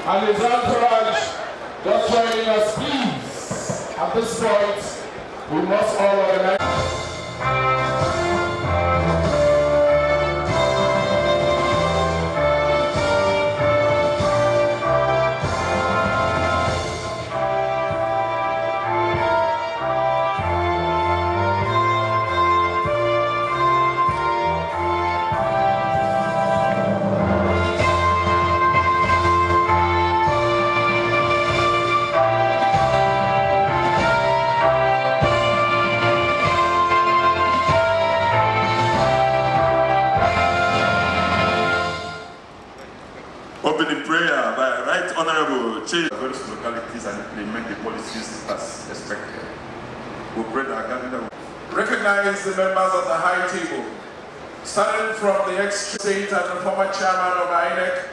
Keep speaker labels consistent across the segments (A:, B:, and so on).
A: and his entourage just joining us, please. At this point, we must all organize.
B: Opening prayer by Right Honorable Change various localities and implement the policies as expected. We pray that Adannna will
A: recognize the members of the high table, starting from the ex-state and the former chairman of INEC,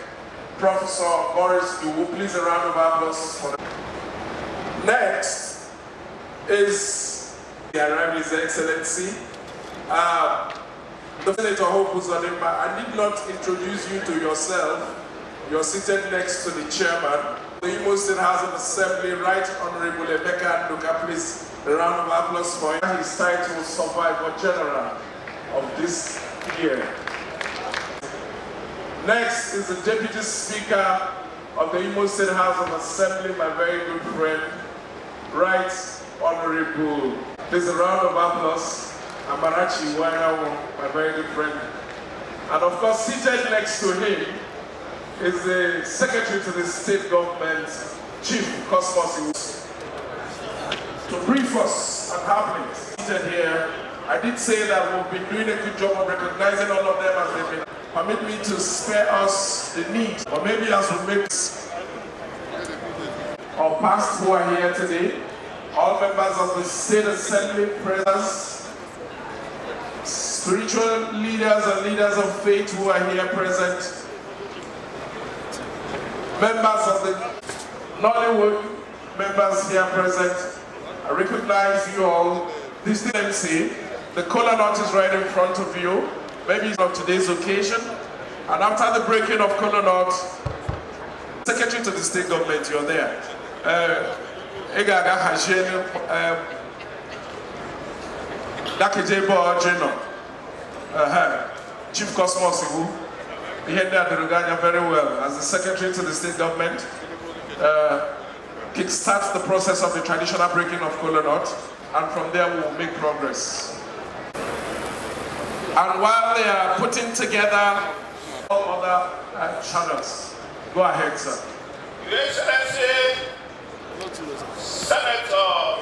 A: Professor Boris Iwu. Please a round of applause for them. Next is His Excellency, the Senator UZODIMMA. I did not introduce you to yourself. You're seated next to the chairman. The IMO State House of Assembly, Right Honorable Emeka Nduka. Please a round of applause for him. His title Survivor General of this year. Next is the Deputy Speaker of the IMO State House of Assembly, my very good friend, Right Honorable. Please a round of applause. Amarachi Wainawo, my very good friend. And of course, seated next to him is the Secretary to the State Government, Chief Cosmos, to brief us on happenings. Seated here, I did say that we've been doing a good job of recognizing all of them as they've been. Permit me to spare us the need, or maybe as we make our past who are here today, all members of the State Assembly, present, spiritual leaders and leaders of faith who are here present, members of the Nollywood, members here present. I recognize you all. This MC, the kola nut is right in front of you. Maybe it's on today's occasion. And after the breaking of kola nut, Secretary to the State Government, you're there. Chief Cosmos, he headed the Ruganya very well as the Secretary to the State Government. Kickstarts the process of the traditional breaking of kola nut, and from there we will make progress. And while they are putting together all other channels, go ahead, sir.
C: Your Excellency, Senator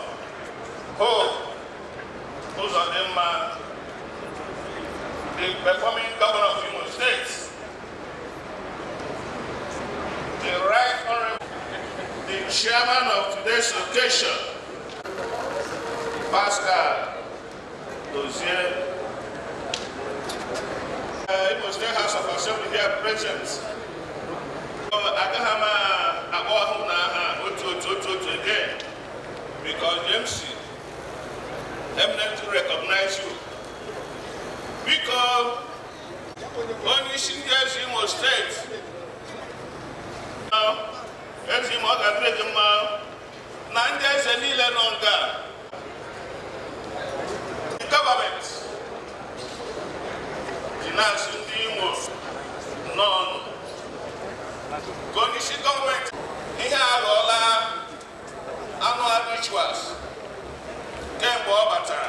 C: UZODIMMA, the performing governor of Imo State, the Right Honorable, the chairman of today's occasion, Pascal Dozier, Imo State House of Assembly here present. Again, because MC eminently recognize you. Because only seniors in Imo State now, as you might have read them now, Nandia's a little longer. The government, financing the Imo, none. Going government, here are all annual rituals. Game Bobata.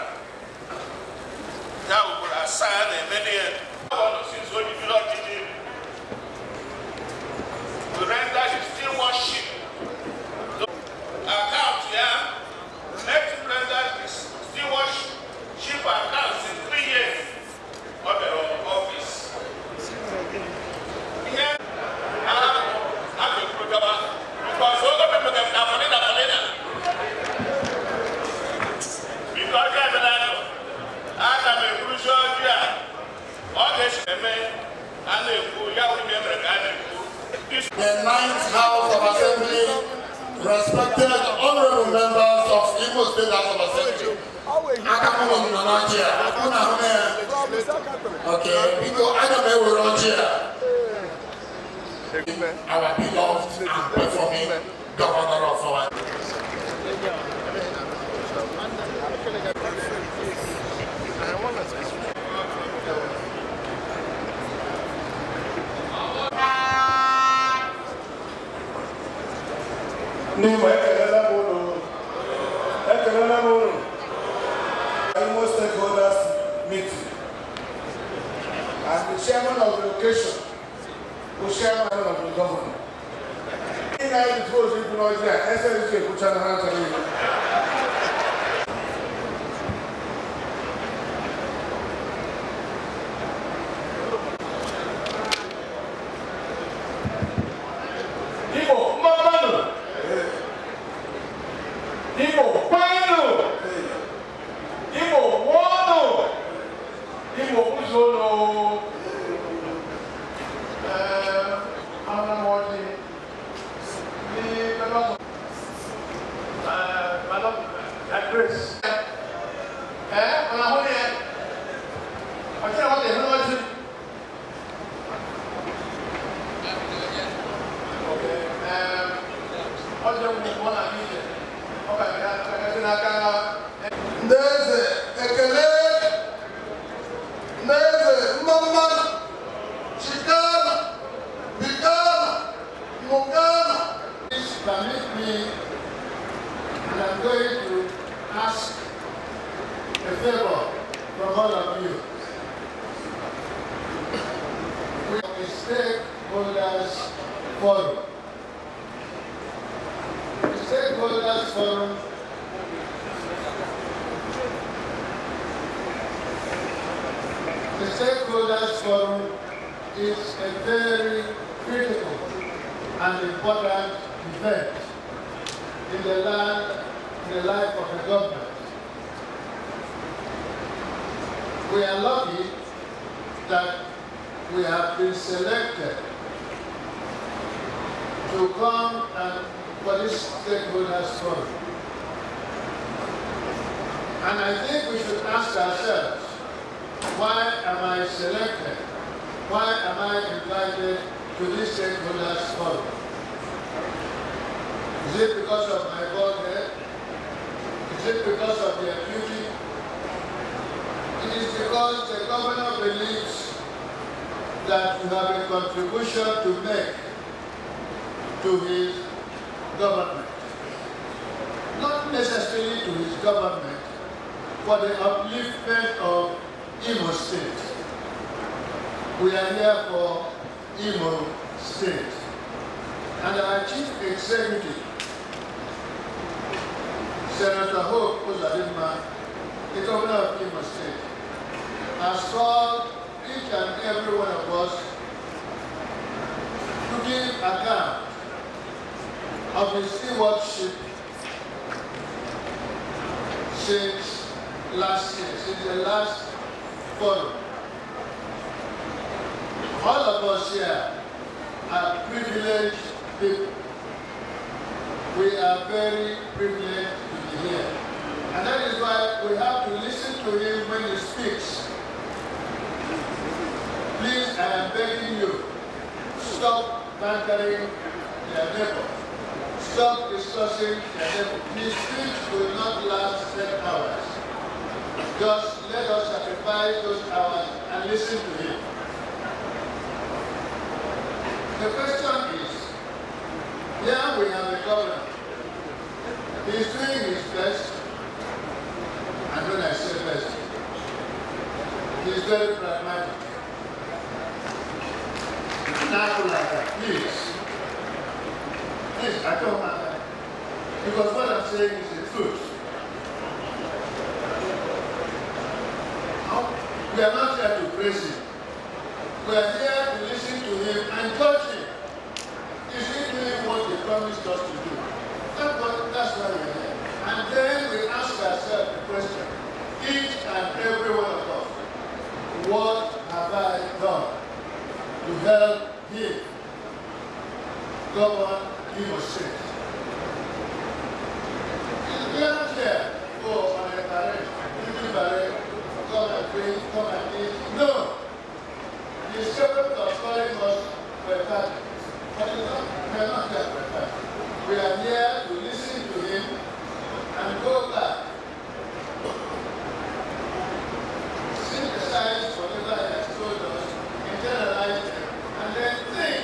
C: Now we will assign a million. Since when you do not get it, we render his still worship. Account, yeah? Let's render his still worship accounts in 3 years of the office. Here, I'm a program because all the people that have money.
D: The 9th House of Assembly, respected honorable members of Imo State House of Assembly. Okay, because I don't know where we're on here. our beloved and performing governor of our
E: IMO stakeholders meeting. And the chairman of the occasion, the chairman of the government. In the first people know there, SLC put on hands on
F: The Stakeholders Forum is a very critical and important event in the life of the government. We are lucky that we have been selected to come and for this Stakeholders Forum. And I think we should ask ourselves, why am I selected? Why am I invited to this Stakeholders Forum? Is it because of my bald head? Is it because of their beauty? It is because the governor believes that you have a contribution to make to his government. Not necessarily to his government, for the upliftment of IMO State. We are here for IMO State. And our Chief Executive, Senator UZODIMMA, the governor of IMO State, has called each and every one of us to give account of his stewardship since last year, since the last forum. All of us here are privileged people. We are very privileged to be here. And that is why we have to listen to him when he speaks. Please, I am begging you, stop bantering their neighbor. Stop discussing their neighbor. His speech will not last 10 hours. Just let us sacrifice those hours and listen to him. The question is, here we have a governor. He's doing his best, and when I say best, he's very pragmatic. Not like that, please. Please, I don't want that. Because what I'm saying is the truth. We are not here to praise him. We are here to listen to him and judge him. Is he doing what he promised us to do? That's why we are here. And then we ask ourselves the question, each and every one of us, what have I done to help him govern IMO State? We are not here for an parade, come and drink, come and eat. No. The servant of calling us for a party. But we are not here for that. We are here to listen to him and go back. Synthesize whatever he has told us, internalize them, and then think.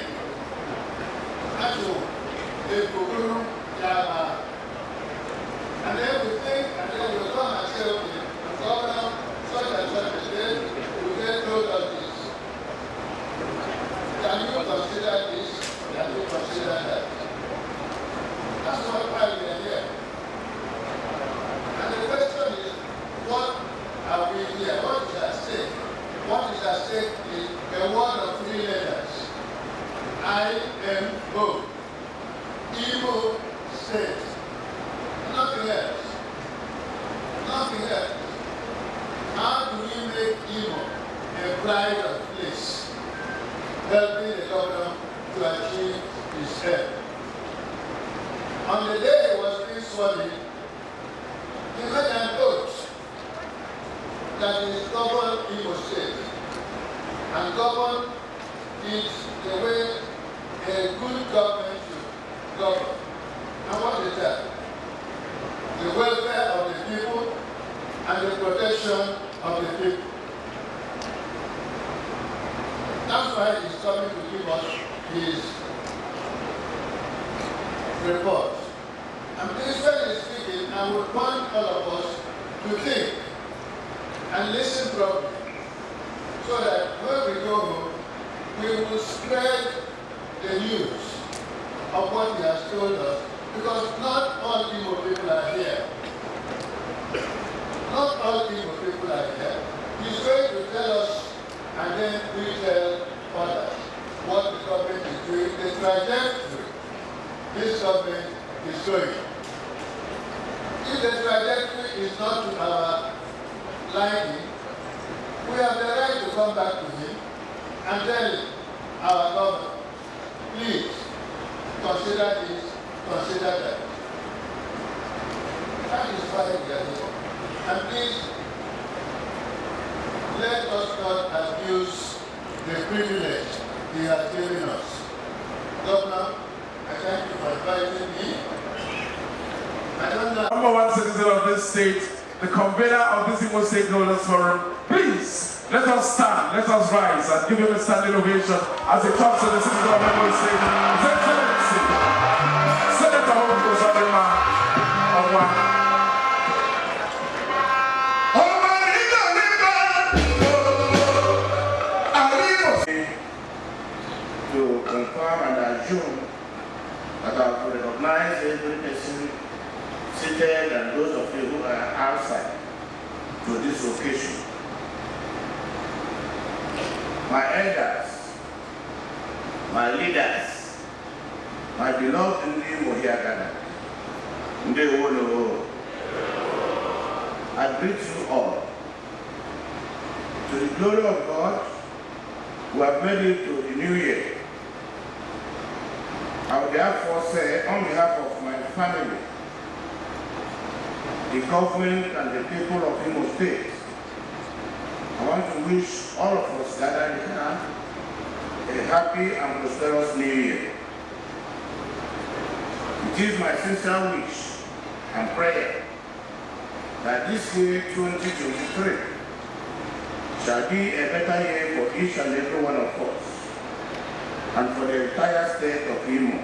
F: And then we think, and then we come and say, okay, the governor, such and such a day, we told us this. Can you consider this? Can you consider that? That's why we are here. And the question is, what are we here? What is at stake? What is at stake is a word of 3 letters. IMO. IMO state. Nothing else. Nothing else. How do we make IMO a pride of place, helping the governor to achieve his end? On the day he was being sworn in, he made an oath that he is governed Imo State and govern it the way a good government should govern. And what is that? The welfare of the people and the protection of the people. That's why he's coming to give us his report. And principally speaking, I would want all of us to think and listen properly, so that when we go home, we will spread the news of what he has told us, because not all Igbo people are here. Not all Igbo people are here. He's going to tell us, and then we tell others what the government is doing, the trajectory this government is going. If the trajectory is not to our liking, we have the right to come back to him and tell him, our government, please consider this, consider that. That is why we are here. And please, let us not abuse the privilege he has given us. Governor, I thank you for inviting me. I don't know.
A: Number one citizen of this state, the convener of this Imo Stakeholders Forum, please, let us stand, let us rise and give him a standing ovation as he talks to the citizen of Imo State. His Excellency, Senator UZODIMMA of one.
G: To confirm and assume that I have recognized every person seated and those of you who are outside to this occasion. My elders, my leaders, my beloved Imo here, I greet you all. To the glory of God, who have made it to the new year, I would therefore say, on behalf of my family, the government and the people of Imo State, I want to wish all of us gathered here a happy and prosperous new year. It is my sincere wish and prayer that this year, 2023, shall be a better year for each and every one of us, and for the entire state of Imo.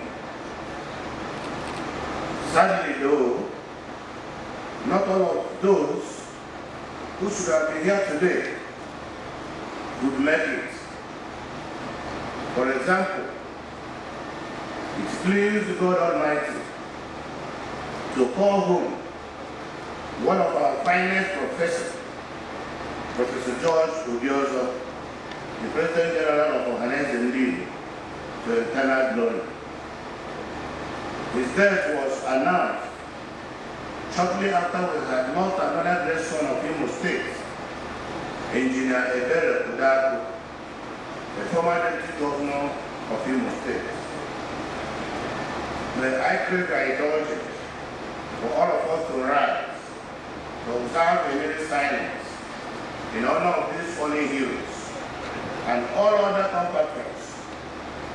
G: Sadly though, not all of those who should have been here today would make it. For example, it pleased God Almighty to call home one of our finest professors, Professor George Obiozo, the President General of Adannna, to eternal glory. His death was announced shortly after we had lost another great son of Imo State, Engineer Ebere Udaku, the former Deputy Governor of Imo State. May I crave your indulgence for all of us to rise, to observe a minute silence in honor of these fallen heroes and all other compatriots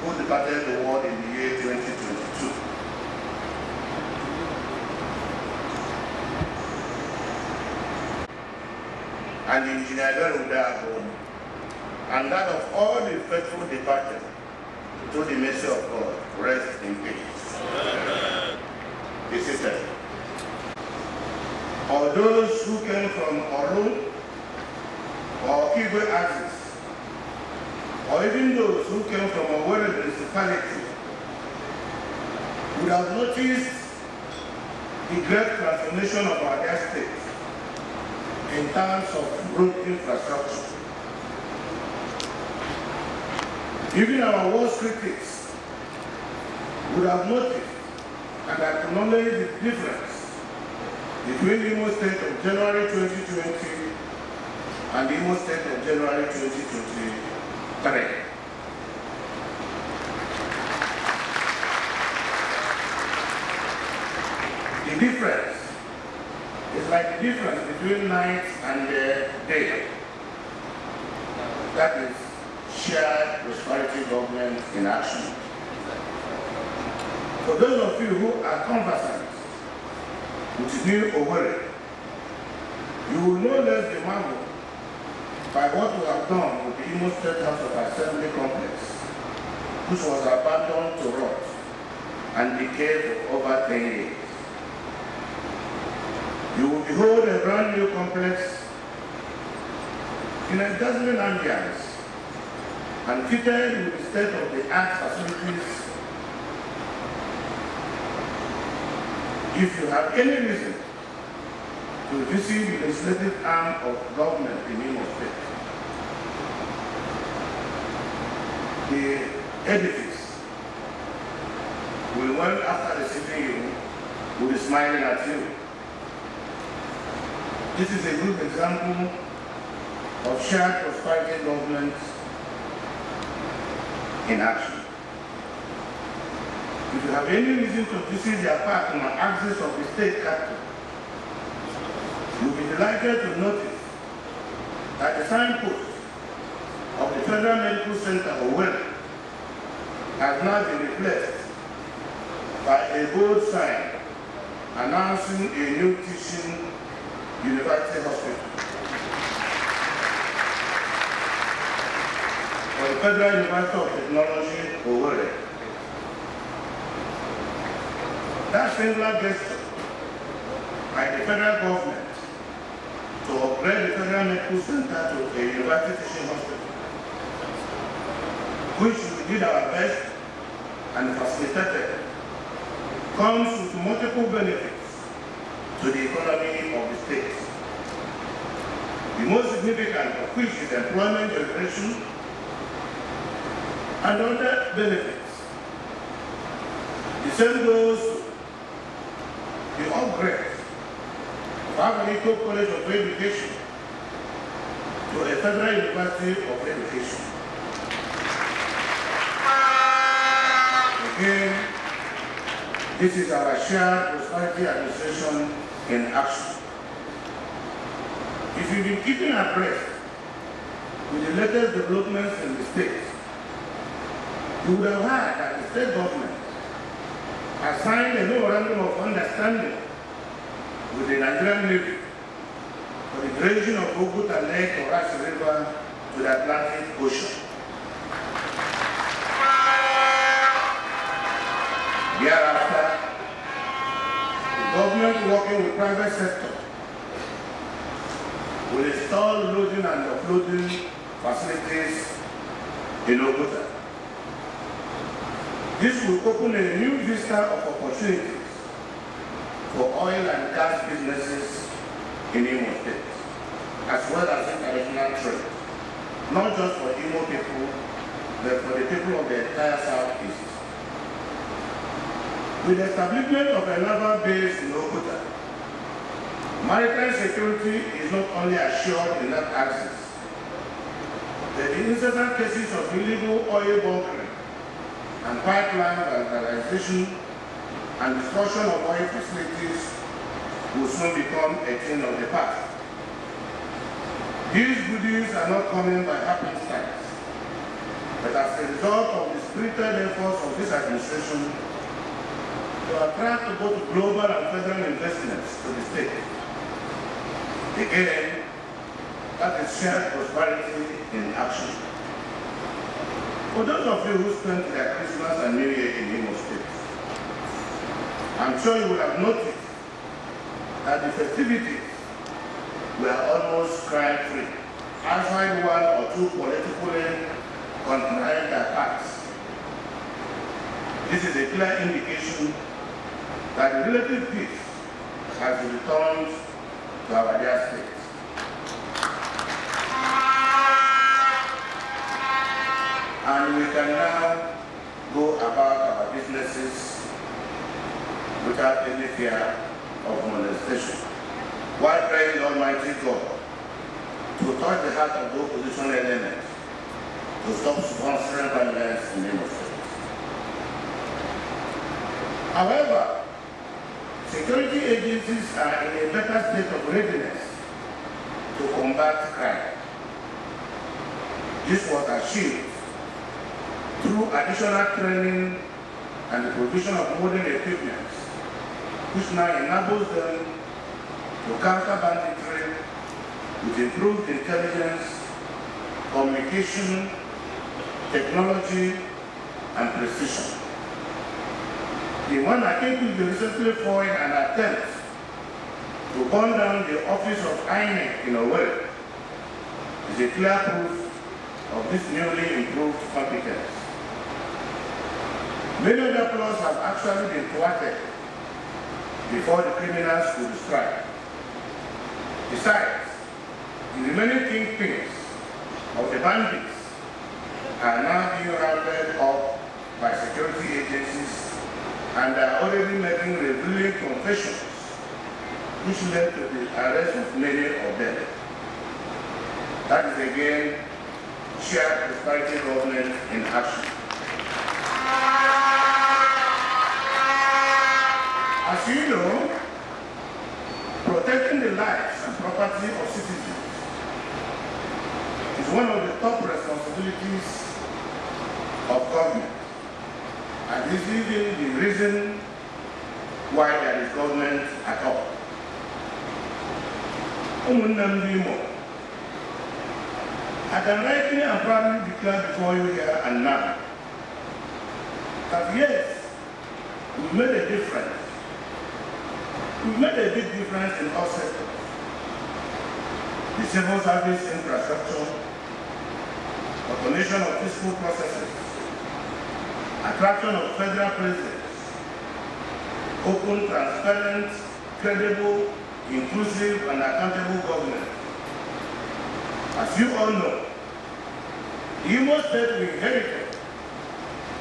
G: who departed the world in the year 2022. And the Chinyere, and that of all the faithful departed, through the mercy of God, rest in peace. This is it. Or those who came from Oru or Igwe axis, or even those who came from a Owerri municipality, would have noticed the great transformation of our estate in terms of road infrastructure. Even our worst critics would have noticed and acknowledged the difference between the IMO state of January 2020 and the IMO state of January 2023. The difference is like the difference between night and day. That is shared prosperity government in action. For those of you who are conversant with new Owerri, you will no less be marveled by what we have done with the IMO State House of Assembly complex, which was abandoned to rot and decay for over 10 years. You will behold a brand new complex in a dazzling ambience and fitted with the state-of-the-art facilities. If you have any reason to visit the legislative arm of government in Imo State, the edifice will, well after receiving you, will be smiling at you. This is a good example of shared prosperity government in action. If you have any reason to visit the apartment on axis of the state capital, you'll be delighted to notice that the signpost of the Federal Medical Center Owerri has now been replaced by a bold sign announcing a new teaching university hospital for the Federal University of Technology, Owerri. That singular gesture by the federal government to upgrade the Federal Medical Center to a university teaching hospital, which we did our best and facilitated, comes with multiple benefits to the economy of the state. The most significant of which is employment generation and other benefits. The same goes to the upgrade of Adannna College of Education to a Federal University of Education. Again, this is our shared prosperity administration in action. If you've been keeping abreast with the latest developments in the state, you would have heard that the state government has signed a memorandum of understanding with the Nigerian Navy for the dredging of Oguta Lake or Rashi River to the Atlantic Ocean. Thereafter, the government, working with private sector, will install loading and offloading facilities in Oguta. This will open a new vista of opportunities for oil and gas businesses in Imo State, as well as international trade, not just for Imo people, but for the people of the entire Southeast. With the establishment of a naval base in Oguta, maritime security is not only assured in that axis, but the incessant cases of illegal oil bunkering and pipeline vandalization and destruction of oil facilities will soon become a thing of the past. These goodies are not coming by happenstance, but as a result of the spirited efforts of this administration to attract both global and federal investments to the state. Again, that is shared prosperity in action. For those of you who spent their Christmas and New Year in Imo State, I'm sure you will have noticed that the festivities were almost crime-free, outside one or two politically contrived attacks. This is a clear indication that the relative peace has returned to our dear state. And we can now go about our businesses without any fear of molestation, while praying the Almighty God to touch the heart of the opposition element to stop sponsoring violence in Imo State. However, security agencies are in a better state of readiness to combat crime. This was achieved through additional training and the provision of modern equipment, which now enables them to counter banditry with improved intelligence, communication, technology, and precision. The one accused recently foiled an attempt to burn down the office of IMO in Owerri is a clear proof of this newly improved competence. Many other plots have actually been thwarted before the criminals could strike. Besides, the remaining kingpins of the bandits are now being rounded up by security agencies and are already making revealing confessions, which led to the arrest of many of them. That is again shared prosperity government in action. As you know, protecting the lives and property of citizens is one of the top responsibilities of government, and this is even the reason why there is government at all. I can rightly and proudly declare before you here and now that yes, we made a difference. We've made a big difference in all sectors. The civil service infrastructure, automation of fiscal processes, attraction of federal presidents, open, transparent, credible, inclusive, and accountable government. As you all know, the Imo State we inherited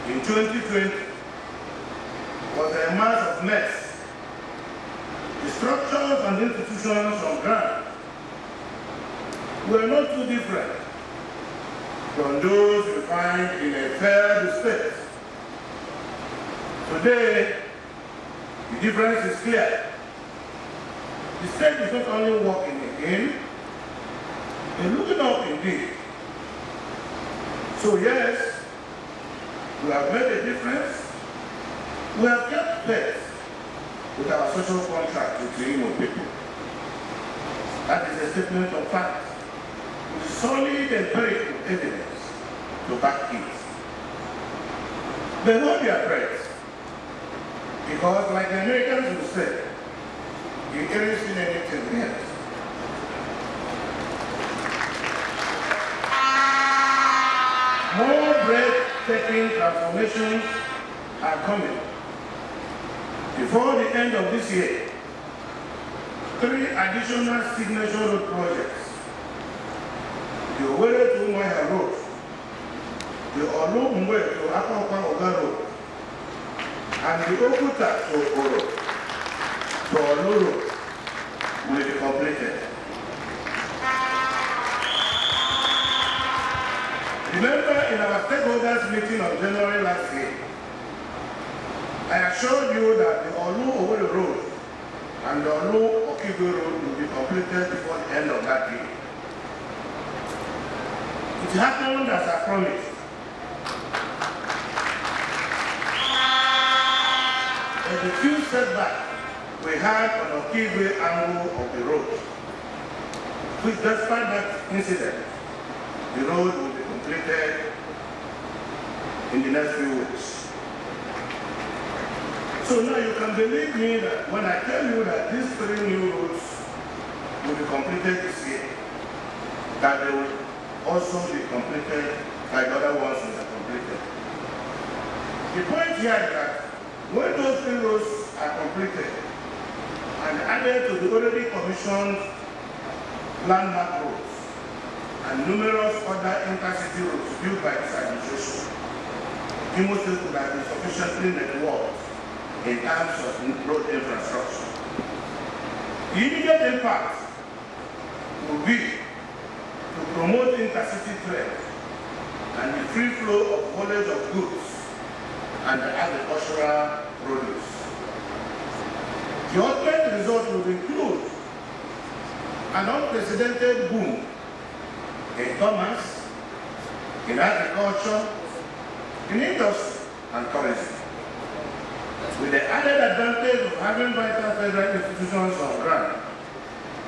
G: in 2020 was a mass of mess. The structures and institutions on ground were not too different from those we find in a fair state. Today, the difference is clear. The state is not only working again, it's looking up indeed. So yes, we have made a difference. We have kept faith with our social contract with the Imo people. That is a statement of fact, with solid empirical evidence to back it. But hold your breath, because like the Americans will say, you ain't seen anything yet. More breathtaking transformations are coming. Before the end of this year, 3 additional signature road projects, the Owerri to Umuahia Road, the Olu Mwe to Akwa Oga Road, and the Okuta to Oro to Olu Road will be completed. Remember in our stakeholders meeting on January last year, I assured you that the Olu Owerri Road and the Olu Okigwe Road will be completed before the end of that year. It happened as I promised. the few setbacks we had on a key angle of the road, which despite that incident, the road will be completed in the next few weeks. So now you can believe me that when I tell you that these 3 new roads will be completed this year, that they will also be completed like the other ones that are completed. The point here is that when those 3 roads are completed and added to the already commissioned landmark roads and numerous other intercity roads built by this administration, Imo State will have been sufficiently networked in terms of road infrastructure. The immediate impact will be to promote intercity trade and the free flow of haulage of goods and agricultural produce. The ultimate result will include an unprecedented boom in commerce, in agriculture, in industry and tourism, with the added advantage of having vital federal institutions on ground.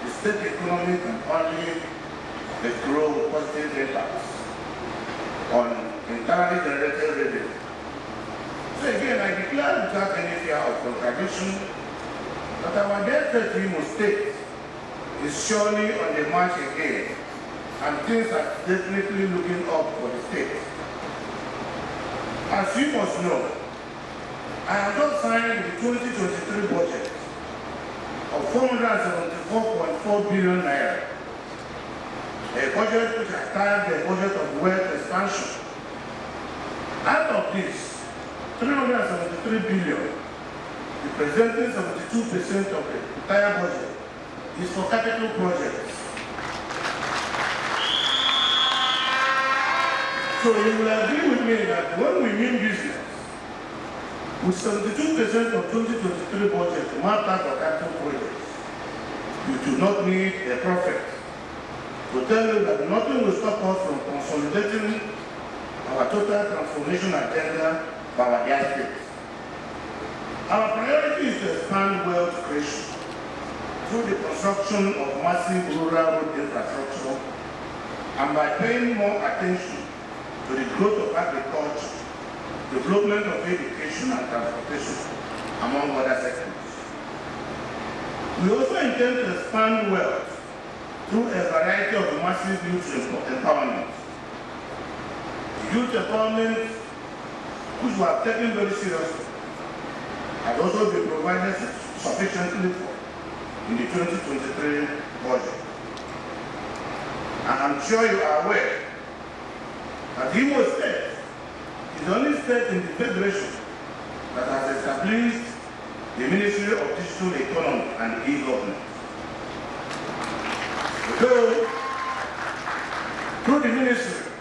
G: The state economy can only grow positive impacts on internally generated revenue. So again, I declare without any fear of contradiction that our debt to Imo State is surely on the march again, and things are definitely looking up for the state. As you must know, I have just signed the 2023 budget of 474.4 billion naira, a budget which has tagged the budget of wealth expansion. Out of this, 373 billion, representing 72% of the entire budget, is for capital projects. So you will agree with me that when we mean business, with 72% of 2023 budget marked out for capital projects, you do not need a prophet to tell you that nothing will stop us from consolidating our total transformation agenda for our state. Our priority is to expand wealth creation through the construction of massive rural road infrastructure and by paying more attention to the growth of agriculture, development of education and transportation, among other sectors. We also intend to expand wealth through a variety of massive youth empowerment. Youth empowerment, which we have taken very seriously, has also been provided sufficiently for in the 2023 budget. And I'm sure you are aware that Imo State is the only state in the Federation that has established the Ministry of Digital Economy and E-Government. So, through the ministry,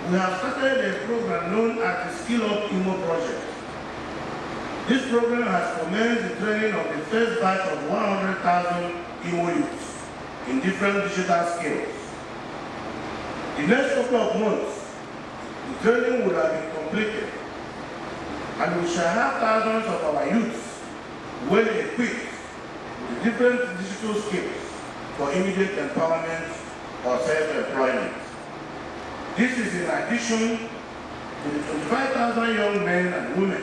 G: we have started a program known as the Skill Up Imo Project. This program has commenced the training of the first batch of 100,000 Imo youths in different digital skills. The next couple of months, the training will have been completed, and we shall have thousands of our youths well equipped with different digital skills for immediate empowerment or self-employment. This is in addition to the 25,000 young men and women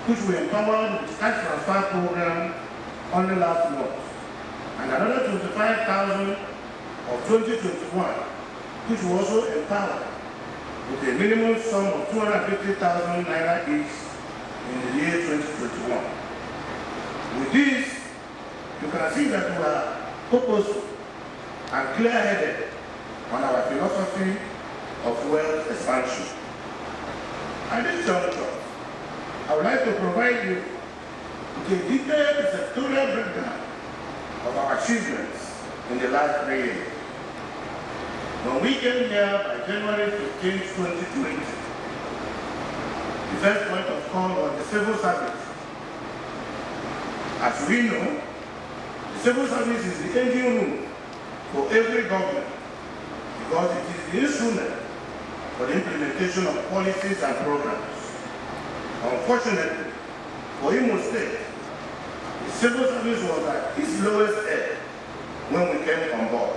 G: which we empowered with the cash transfer program only last month, and another 25,000 of 2021, which we also empowered with a minimum sum of 250,000 naira each in the year 2021. With this, you can see that we are purposeful and clear-headed on our philosophy of wealth expansion. At this juncture, I would like to provide you with a detailed sectorial breakdown of our achievements in the last 3 years. When we came here by January 15, 2020, the first point of call was the civil service. As we know, the civil service is the engine room for every government because it is the instrument for the implementation of policies and programs. Unfortunately, for IMO State, the civil service was at its lowest ebb when we came on board.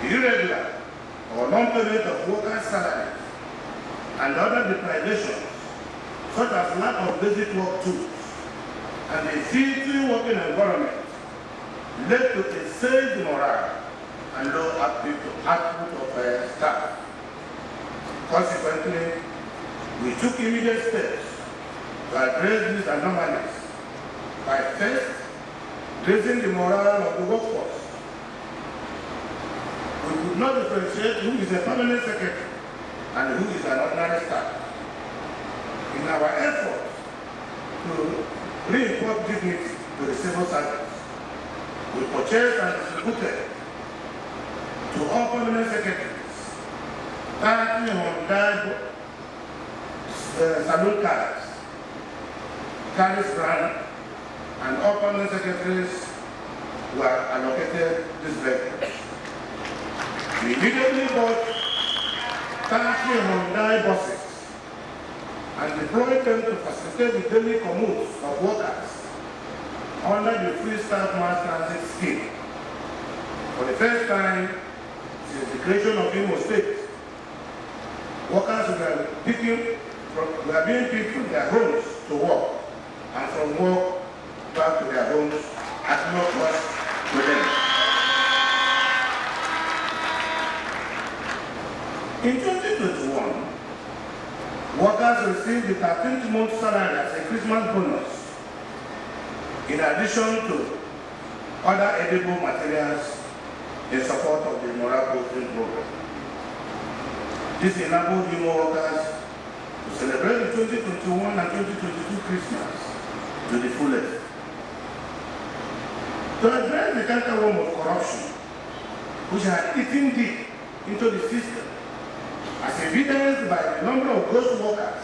G: The irregular or non-payment of workers' salaries and other deprivations, such as lack of basic work tools and a filthy working environment, led to a surge morale and low output of staff. Consequently, we took immediate steps to address these anomalies by first raising the morale of the workforce. We could not differentiate who is a permanent secretary and who is an ordinary staff. In our effort to reimport dignity to the civil service, we purchased and distributed to all permanent secretaries 30 Honda salute cards, carries brand, and all permanent secretaries were allocated this vehicles. We immediately bought 30 Honda buses and deployed them to facilitate the daily commutes of workers under the Free Staff Mass Transit Scheme. For the first time since the creation of IMO State, workers were being picked from their homes to work and from work back to their homes at no cost to them. In 2021, workers received the 13th month salary as a Christmas bonus, in addition to other edible materials in support of the moral boosting program. This enabled IMO workers to celebrate the 2021 and 2022 Christmas to the fullest. To address the cankerworm of corruption, which had eaten deep into the system, as evidenced by the number of ghost workers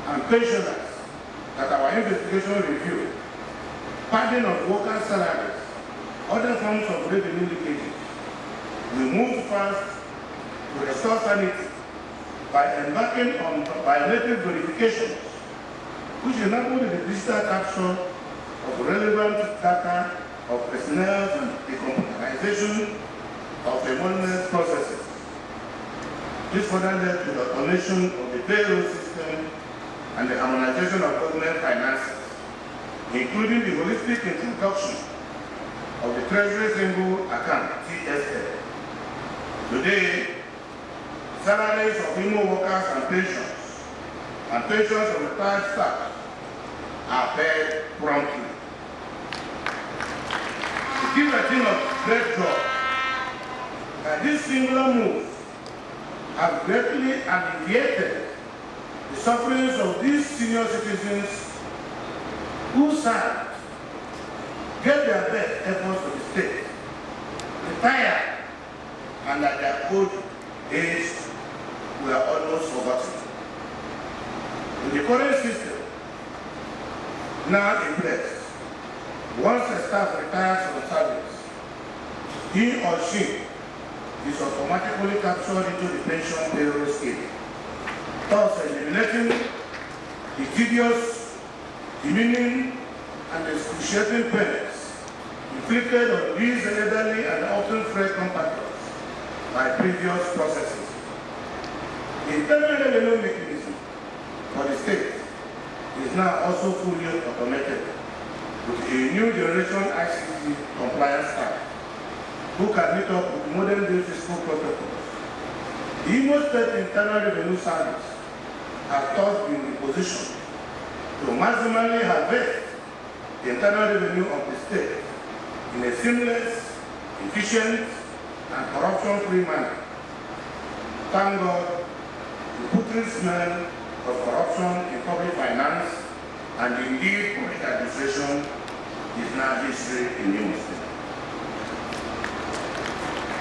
G: and pensioners that our investigation reviewed, padding of workers' salaries, other forms of revenue leakages, we moved fast to restore sanity by embarking on biometric verifications, which enabled the digital capture of relevant data of personnel and the computerization of emolument processes. This further led to the automation of the payroll system and the harmonization of government finances, including the holistic introduction of the Treasury Single Account, TSA. Today, salaries of IMO workers and pensions of retired staff are paid promptly. It gives a thing of great joy that this singular move has greatly alleviated the sufferings of these senior citizens who served, gave their best efforts to the state, retired, and at their old age were almost forgotten. In the current system, now in place, once a staff retires from service, he or she is automatically captured into the pension payroll scheme, thus eliminating the tedious, demeaning, and excruciating pains inflicted on these elderly and often frail compatriots by previous processes. The internal revenue mechanism for the state is now also fully automated with a new generation ICT compliance staff who can meet up with modern day fiscal protocols. The IMO State Internal Revenue Service has thus been in position to maximally harvest the internal revenue of the state in a seamless, efficient, and corruption-free manner. Thank God, the putrid smell of corruption in public finance and indeed public administration is now history in Imo State.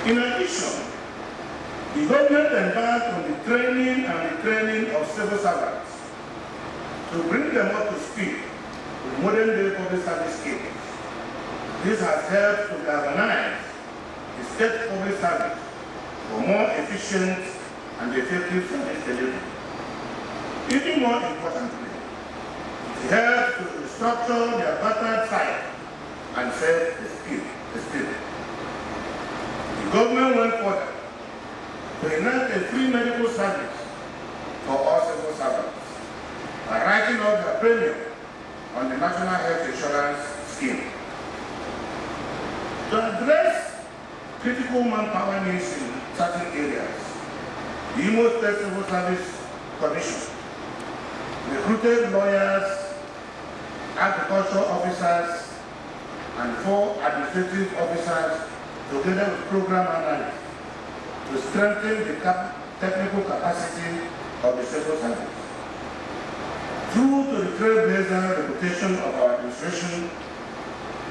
G: In addition, the government embarked on the training and retraining of civil servants to bring them up to speed with modern day public service skills. This has helped to galvanize the state public service for more efficient and effective service delivery. Even more importantly, it It helped to restructure their battered site and self-esteem. The government went further to enact a free medical service for all civil servants by writing off their premium on the National Health Insurance Scheme. To address critical manpower needs in certain areas, the IMO State Civil Service Commission recruited lawyers, agricultural officers, and 4 administrative officers together with program analysts to strengthen the technical capacity of the civil service. Due to the trailblazer reputation of our administration,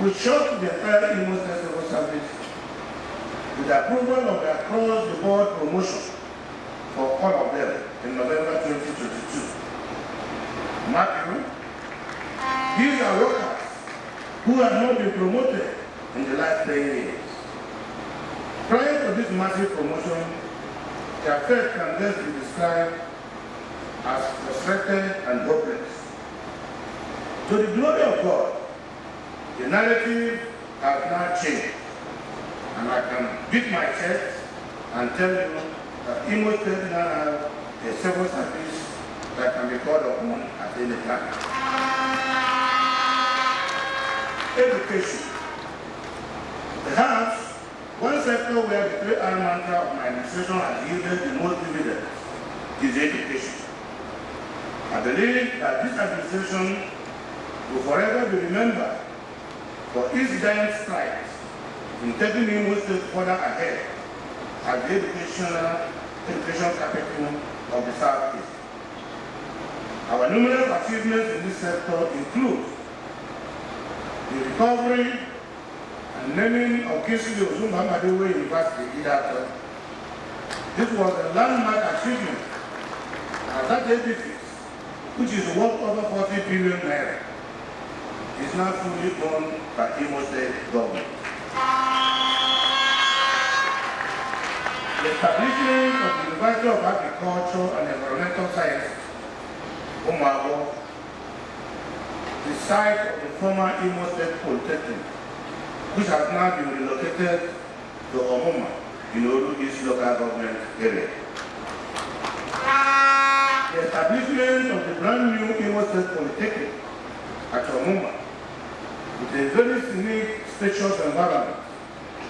G: we shocked the entire IMO State Civil Service with the approval of the across-the-board promotion for all of them in November 2022. Matthew, these are workers who have not been promoted in the last 10 years. Prior to this massive promotion, their fate can best be described as frustrated and hopeless. To the glory of God, the narrative has now changed, and I can beat my chest and tell you that IMO State now have a civil service that can be called upon at any time. Education. Perhaps one sector where the 3R mantra of my administration has yielded the most dividends is education. I believe that this administration will forever be remembered for its giant strides in taking IMO State further ahead as the education capital of the Southeast. Our numerous achievements in this sector include the recovery and naming of UZODIMMA University, EDITIOIN. This was a landmark achievement, as that edifice, which is worth over 40 billion naira, is now fully owned by IMO State government. The establishment of the University of Agriculture and Environmental Sciences, Umago, the site of the former IMO State Polytechnic, which has now been relocated to Omuma in Oru East local government area. The establishment of the brand new IMO State Polytechnic at Omuma, with a very scenic, spacious environment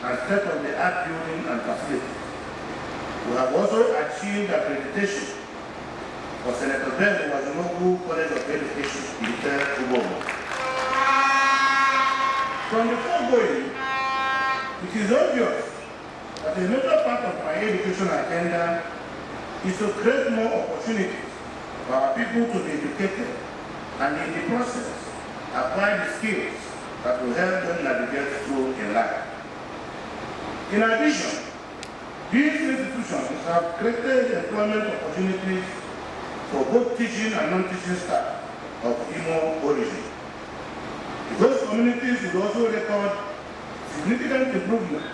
G: and state-of-the-art building and facilities. We have also achieved accreditation for Senator Ben Wazimogu College of Education in Chinyere. From the foregoing, it is obvious that a major part of my education agenda is to create more opportunities for our people to be educated and in the process acquire the skills that will help them navigate through in life. In addition, these institutions have created employment opportunities for both teaching and non-teaching staff of IMO origin. Those communities will also record significant improvement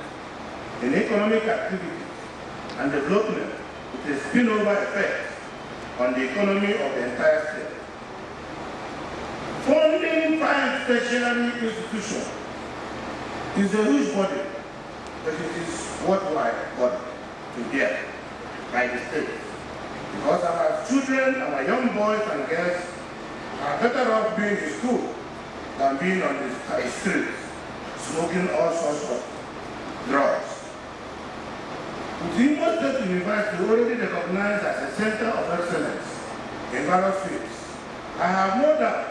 G: in economic activity and development with a spillover effect on the economy of the entire state. Funding 5 tertiary institutions is a huge body, but it is worthwhile to bear by the state. Because our children, our young boys and girls are better off being in school than being on the streets, smoking all sorts of drugs. With IMO State University already recognized as a center of excellence in various fields, I have no doubt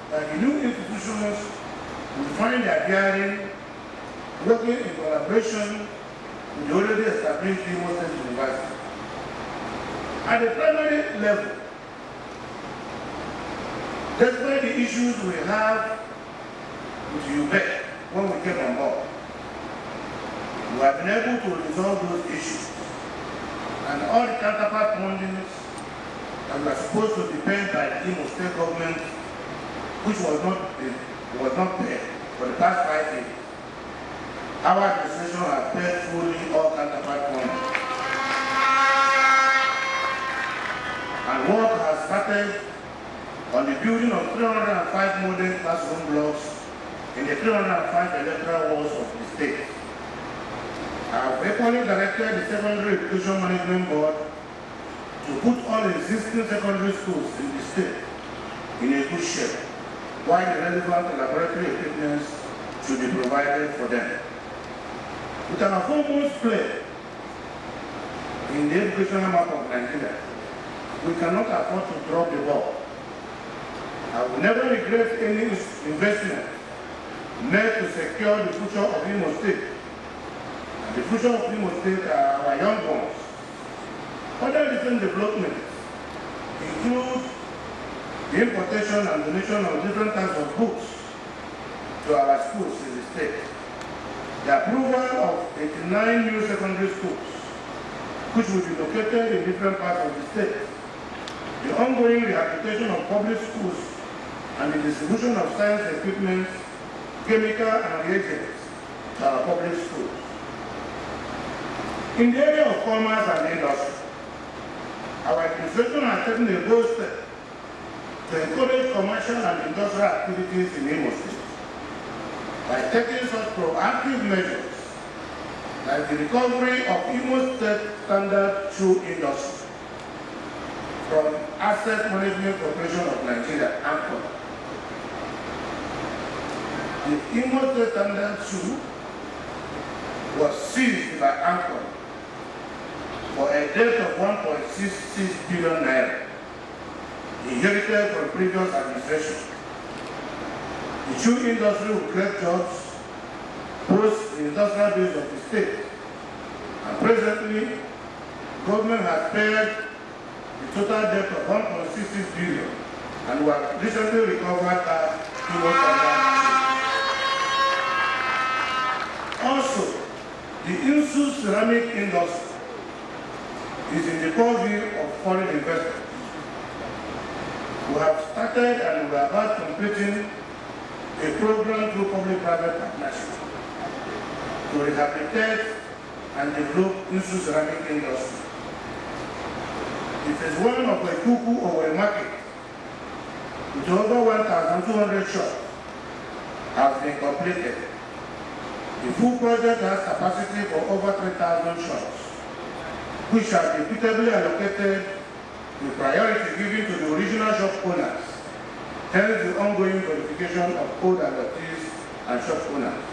G: that the new institutions will find their bearing working in collaboration with the already established IMO State University. At the primary level, despite the issues we have with UBEC when we came on board, we have been able to resolve those issues. And all the counterpart fundings that were supposed to be paid by the IMO State government, which was not paid for the past 5 years, our administration has paid fully all counterpart funding. And work has started on the building of 305 modern classroom blocks in the 305 electoral wards of the state. I have equally directed the Secondary Education Management Board to put all existing secondary schools in the state in a good shape, while the relevant laboratory equipment should be provided for them. With our foremost play in the educational map of Nigeria, we cannot afford to drop the ball. I will never regret any investment made to secure the future of Imo State. And the future of Imo State are our young ones. Other recent developments include the importation and donation of different types of books to our schools in the state, the approval of 89 new secondary schools, which will be located in different parts of the state, the ongoing rehabilitation of public schools, and the distribution of science equipment, chemical and reagents to our public schools. In the area of commerce and industry, our administration has taken a bold step to encourage commercial and industrial activities in Imo State by taking such proactive measures like the recovery of Imo State Standard Shoe Industry from Asset Management Corporation of Nigeria, AMCO. The Imo State Standard Shoe was seized by AMCO for a debt of 1.66 billion naira, inherited from previous administration. The shoe industry will create jobs, boost the industrial base of the state, and presently, government has paid the total debt of 1.66 billion, and we have recently recovered that Imo Standard Shoe. Also, the Insu ceramic industry is in the purview of foreign investors. We have started and we are about completing a program through public-private partnership to rehabilitate and develop Insu ceramic industry. The phase one of a kuku or a market with over 1,200 shops has been completed. The full project has capacity for over 3,000 shops, which shall be equitably allocated with priority given to the original shop owners, hence the ongoing verification of old adoptees and shop owners.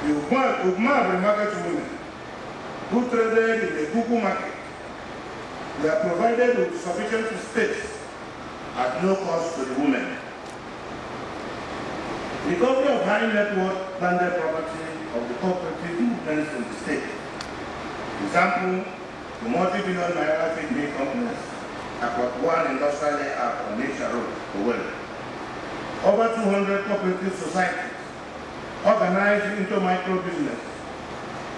G: The Ugma market women who traded in the Kuku market were provided with sufficient space at no cost to the women. Recovery of high net worth landed property of the cooperative movements in the state. Example, the multi-billion naira feed mill complex at one industrial layout on Nature Road, Owerri. Over 200 cooperative societies organized into micro business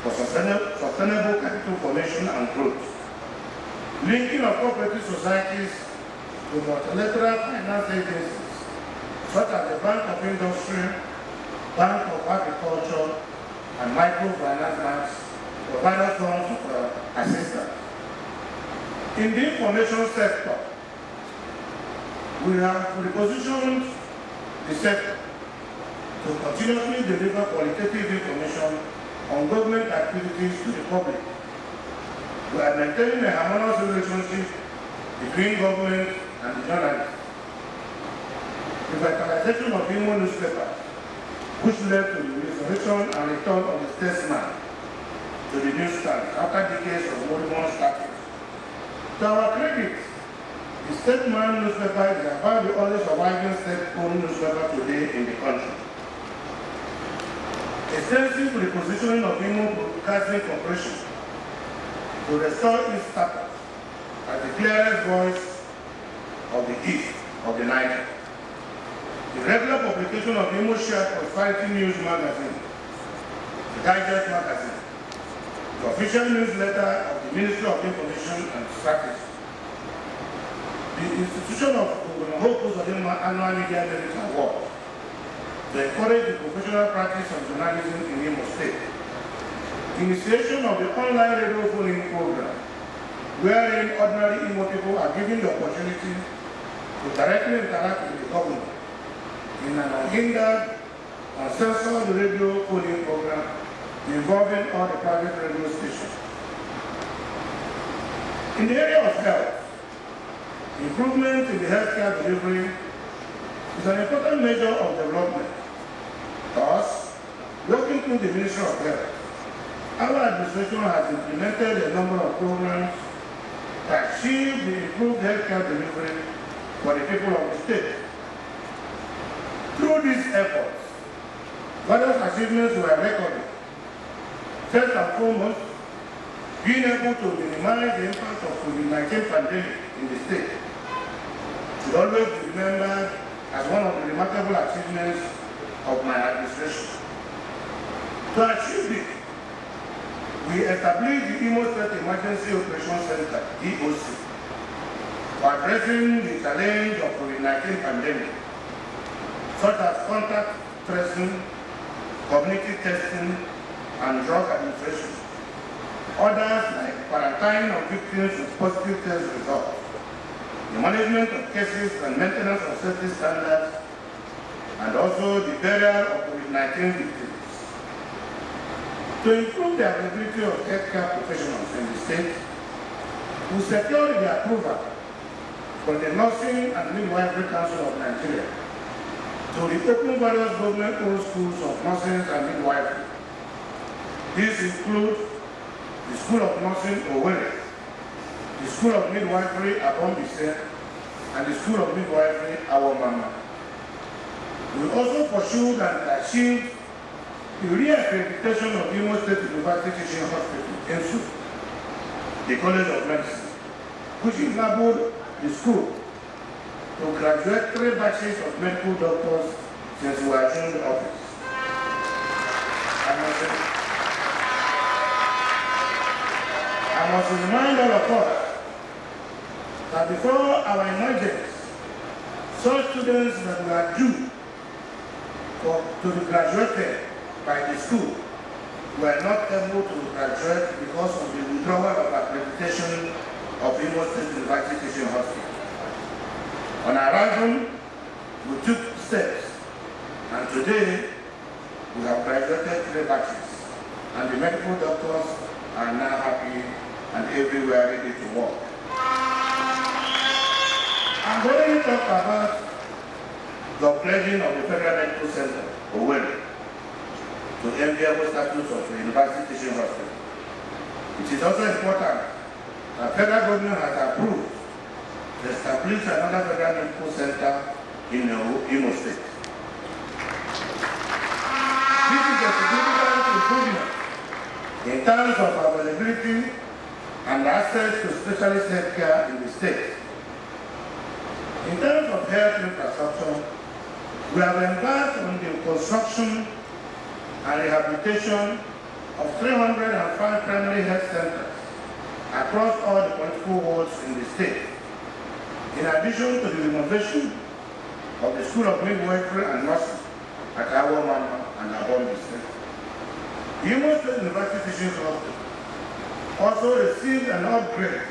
G: for sustainable capital formation and growth. Linking of cooperative societies to multilateral finance agencies such as the Bank of Industry, Bank of Agriculture, and microfinance banks provide forms of assistance. In the information sector, we have repositioned the sector to continuously deliver qualitative information on government activities to the public. We are maintaining a harmonious relationship between government and the journalists. Revitalization of Imo newspaper, which led to the restoration and return of the statesman to the newsstand after decades of moribund status. To our credit, the statesman newspaper is about the only surviving state-owned newspaper today in the country. Extensive repositioning of Imo Broadcasting Corporation to restore its status as the clearest voice of the East of the Niger. The regular publication of Imo Shared Prosperity News Magazine, the Digest Magazine, the official newsletter of the Ministry of Information and Strategy, the institution of UZODIMMA Annual Media Merit Award to encourage the professional practice of journalism in Imo State, initiation of the online radio phoning program, wherein ordinary Imo people are given the opportunity to to directly interact with the government in an unhindered, uncensored radio polling program involving all the private radio stations. In the area of health, improvement in the healthcare delivery is an important measure of development. Thus, working through the Ministry of Health, our administration has implemented a number of programs that achieve the improved healthcare delivery for the people of the state. Through these efforts, various achievements were recorded. First and foremost, being able to minimize the impact of COVID-19 pandemic in the state should always be remembered as one of the remarkable achievements of my administration. To achieve this, we established the IMO 7th Emergency Operations Center, EOC, for addressing the challenge of COVID-19 pandemic, such as contact tracing, community testing, and drug administration. Others like quarantine of victims with positive test results, the management of cases and maintenance of safety standards, and also the burial of COVID-19 victims. To improve the availability of healthcare professionals in the state, we secured the approval from the Nursing and Midwifery Council of Nigeria to reopen various government-owned schools of nursing and midwifery. These include the School of Nursing Owerri, the School of Midwifery Abombise, and the School of Midwifery Awomama. We also pursued and achieved the re-accreditation of IMO State University Teaching Hospital, IMSU, the College of Medicine, which enabled the school to graduate 3 batches of medical doctors since we assumed office. I must remind all of us that before our emergence, such students that were due to be graduated by the school were not able to graduate because of the withdrawal of accreditation of IMO State University Teaching Hospital. On arrival, we took steps, and today we have graduated 3 batches, and the medical doctors are now happy and everywhere ready to work. I'm going to talk about the pledging of the Federal Medical Center, Owerri, to enviable status of the University Teaching Hospital. It is also important that federal government has approved to establish another Federal Medical Center in Imo State. This is a significant improvement in terms of availability and access to specialist health care in the state. In terms of health infrastructure, we have embarked on the construction and rehabilitation of 305 primary health centers across all the political wards in the state, in addition to the renovation of the School of Midwifery and Nursing at Awomama and Abombise. The Imo State University Teaching Hospital also received an upgrade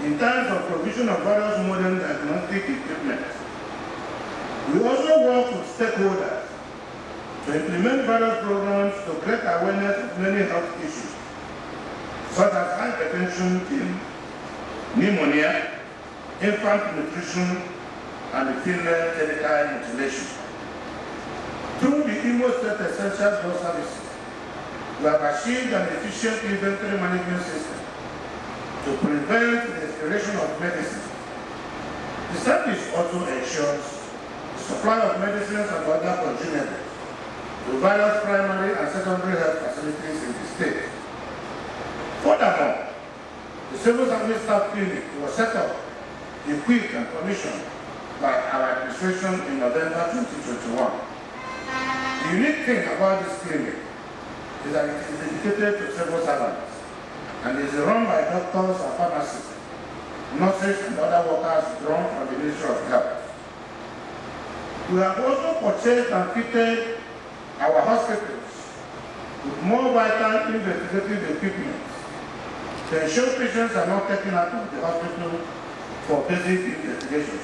G: in terms of provision of various modern diagnostic equipment. We also work with stakeholders to implement various programs to create awareness of many health issues, such as hypertension, pneumonia, infant nutrition, and female genital mutilation. Through the Imo State Essential Drug Services, we have achieved an efficient inventory management system to prevent the expiration of medicine. The service also ensures the supply of medicines and other consumables to various primary and secondary health facilities in the state. Furthermore, the Civil Service Staff Clinic was set up, equipped and commissioned by our administration in November 2021. The unique thing about this clinic is that it is dedicated to civil servants and is run by doctors and pharmacists, nurses and other workers drawn from the Ministry of Health. We have also purchased and fitted our hospitals with more vital investigative equipment to ensure patients are not taken out of the hospital for basic investigations.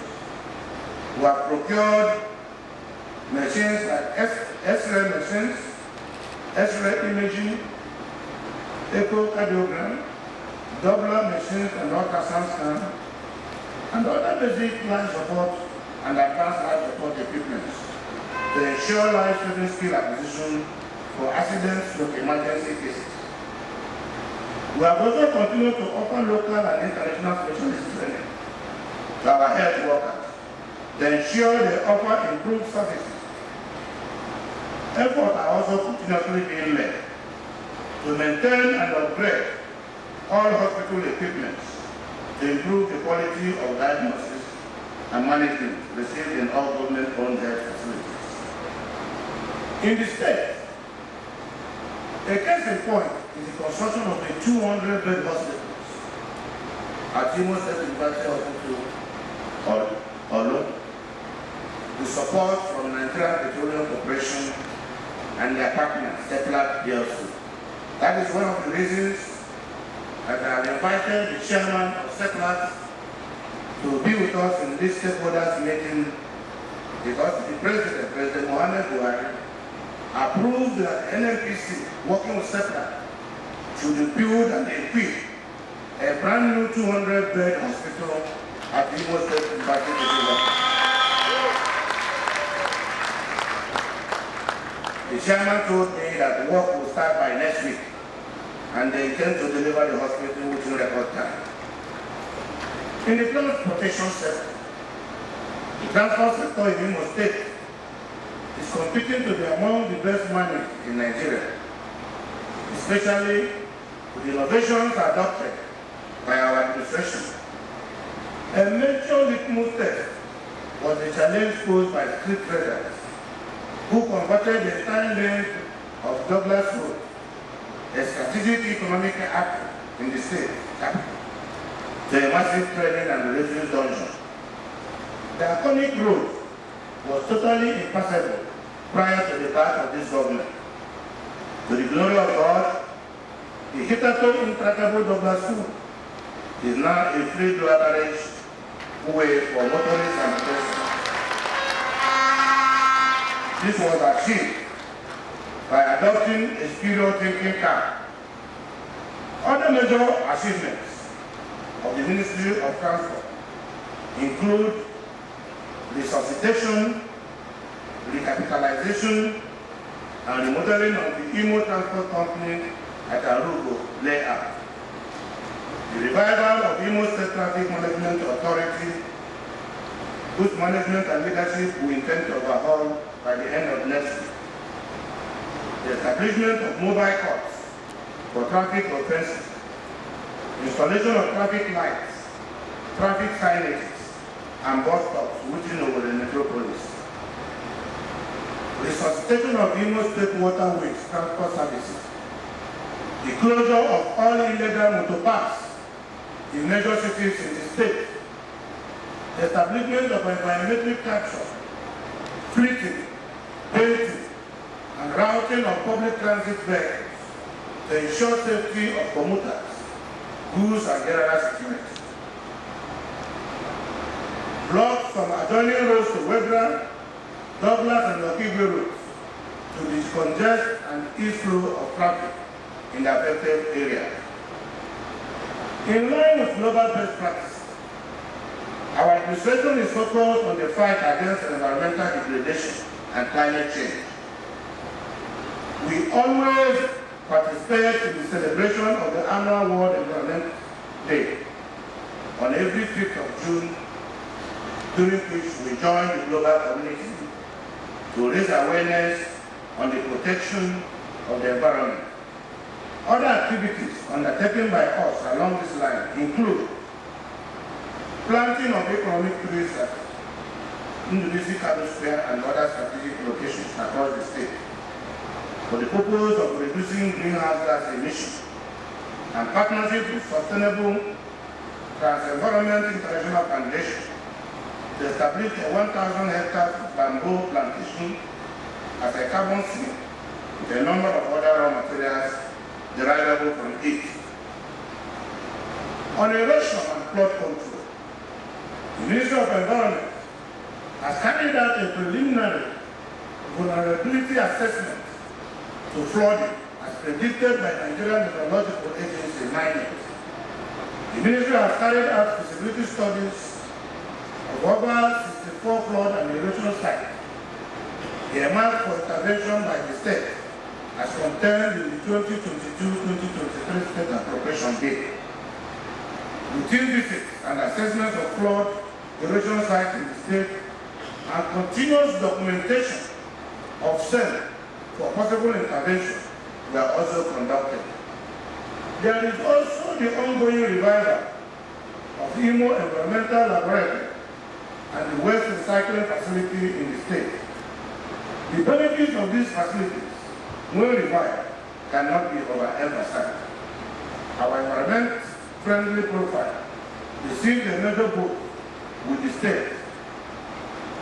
G: We have procured machines like X-ray machines, X-ray imaging, echocardiogram, Doppler machines and ultrasound scan, and other basic life support and advanced life support equipment to ensure life-saving skill acquisition for accidents to emergency cases. We have also continued to offer local and international specialist training to our health workers to ensure they offer improved services. Efforts are also continuously being led to maintain and upgrade all hospital equipment to improve the quality of diagnosis and management received in all government-owned health facilities. In the state, a case in point is the construction of a 200-bed hospital at IMO 7th Hospital, with support from Nigerian Petroleum Corporation and their partner, STAKEHOLDER PLC. That is one of the reasons that I have invited the chairman of STAKEHOLDER to be with us in this stakeholders meeting, because the President Mohamed Buhari, approved that NNPC, working with STAKEHOLDER, should build and equip a brand new 200-bed hospital at the IMO 7th. The chairman told me that the work will start by next week, and they intend to deliver the hospital within record time. In the transportation sector, the transport sector in Imo State is competing to be among the best managed in Nigeria, especially with the innovations adopted by our administration. A major litmus test was the challenge posed by street traders, who converted the entire length of Douglas Road, a strategic economic actor in the state capital, to a massive training and refuse dungeon. The iconic road was totally impassable prior to the birth of this government. To the glory of God, the hitherto intractable Douglas Road is now a free average way for motorists and pedestrians. This was achieved by adopting a stereo-thinking car. Other major achievements of the Ministry of Transport include resuscitation, recapitalization, and remodeling of the IMO Transport Company at Arugo layout, the revival of IMO State Traffic Management Authority, whose management and leadership we intend to overhaul by the end of next week, the establishment of mobile courts for traffic offenses, installation of traffic lights, traffic signages, and bus stops within over the metropolis, resuscitation of Imo State Waterways Transport Services, the closure of all illegal motorparks in major cities in the state, the establishment of environmental capture, fleeting, painting, and routing of public transit vehicles to ensure safety of commuters, goods, and general security. Blocks from adjoining roads to Webra, Douglas, and Okigwe roads to decongest and ease flow of traffic in the affected area. In line with global best practices, our administration is focused on the fight against environmental degradation and climate change. We always participate in the celebration of the annual World Environment Day on every 5th of June, during which we join the global community to raise awareness on the protection of the environment. Other activities undertaken by us along this line include planting of economic trees at Indonesia Cabo Square and other strategic locations across the state for the purpose of reducing greenhouse gas emissions, and partnership with Sustainable Trans-Environment International Foundation to establish a 1,000 hectare bamboo plantation as a carbon sink with a number of other raw materials derivable from it. On erosion and flood control, the Ministry of Environment has carried out a preliminary vulnerability assessment to flooding as predicted by Nigerian Meteorological Agency, NIMET. The ministry has carried out feasibility studies of over 64 flood and erosion sites. The amount for intervention by the state as contained in the 2022-2023 State Appropriation Bill. Routine visits and assessments of flood erosion sites in the state and continuous documentation of SEN for possible intervention were also conducted. There is also the ongoing revival of IMO Environmental Laboratory and the waste recycling facility in the state. The benefits of these facilities, when revived, cannot be overemphasized. Our environment-friendly profile received a major boost with the state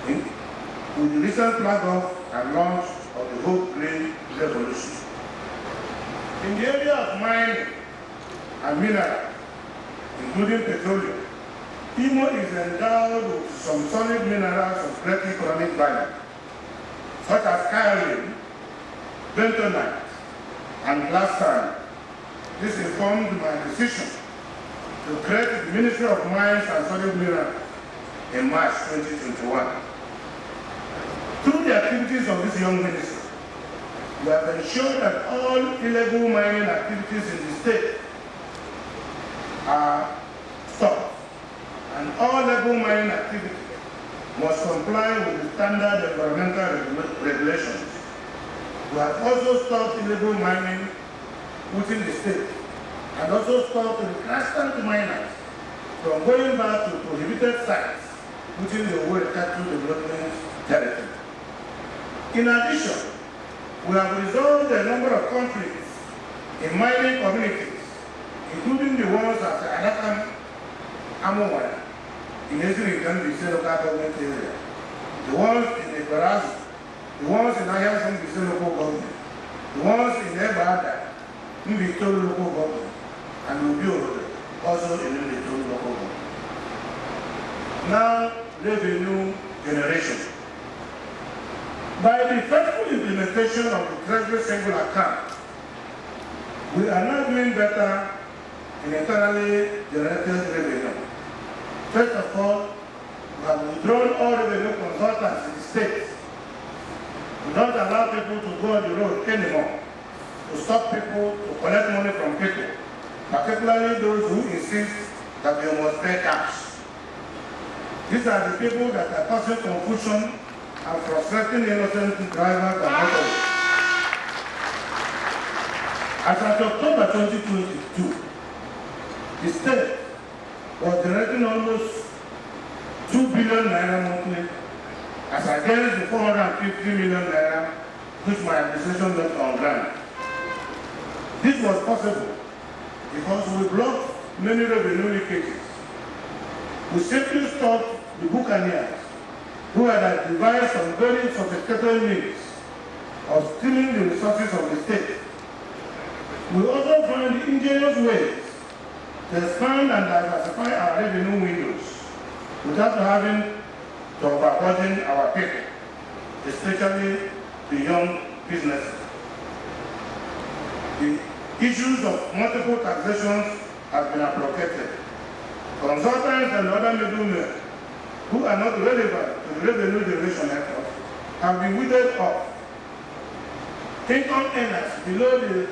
G: with the recent flag off and launch of the Hope Green Revolution. In the area of mining and minerals, including petroleum, IMO is endowed with some solid minerals of great economic value, such as kaolin, bentonite, and glass sand. This informed my decision to create the Ministry of Mines and Solid Minerals in March 2021. Through the activities of this young ministry, we have ensured that all illegal mining activities in the state are stopped, and all legal mining activities must comply with the standard environmental regulations. We have also stopped illegal mining within the state and also stopped recreational miners from going back to prohibited sites within the Owerri Cattle Development Territory. In addition, we have resolved a number of conflicts in mining communities, including the ones at Adannna, Amowana, in Ezirigan, the local government area, the ones in Ebarazu, the ones in Ayasan, the local government, the ones in Ebada, in the local government, and Ubioro, also in the local government. Now, revenue generation. By the faithful implementation of the Treasury Single Account, we are now doing better in internally generated revenue. First of all, we have withdrawn all revenue consultants in the state. We don't allow people to go on the road anymore to stop people to collect money from people, particularly those who insist that they must pay cash. These are the people that are causing confusion and frustrating innocent drivers and motorists. As of October 2022, the state was generating almost 2 billion naira monthly, as against the 450 million naira which my administration left on ground. This was possible because we blocked many revenue leakages. We simply stopped the buccaneers who had devised some very sophisticated means of stealing the resources of the state. We also found ingenious ways to expand and diversify our revenue windows without having to overburden our people, especially the young businesses. The issues of multiple taxations have been abrogated. Consultants and other middlemen who are not relevant to the revenue generation effort have been weeded off. Income earners below the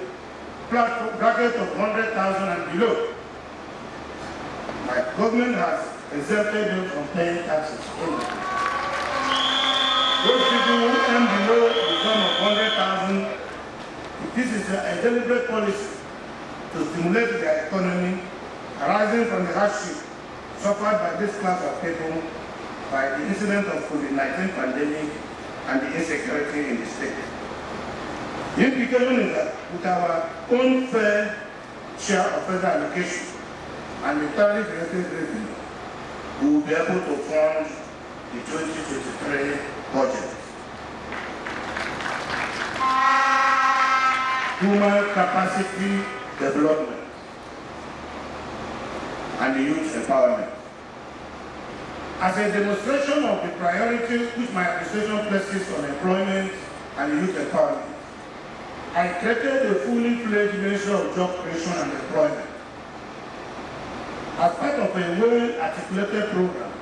G: bracket of 100,000 and below, my government has exempted them from paying taxes. Those people who earn below the sum of 100,000, this is a deliberate policy to stimulate their economy arising from the hardship suffered by this class of people by the incident of COVID-19 pandemic and the insecurity in the state. The implication is that with our own fair share of federal allocation and the tariff related revenue, we will be able to fund the 2023 budget. Human capacity development and the youth empowerment. As a demonstration of the priorities which my administration places on employment and youth empowerment, I created a fully fledged Ministry of Job Creation and Employment. As part of a well-articulated program,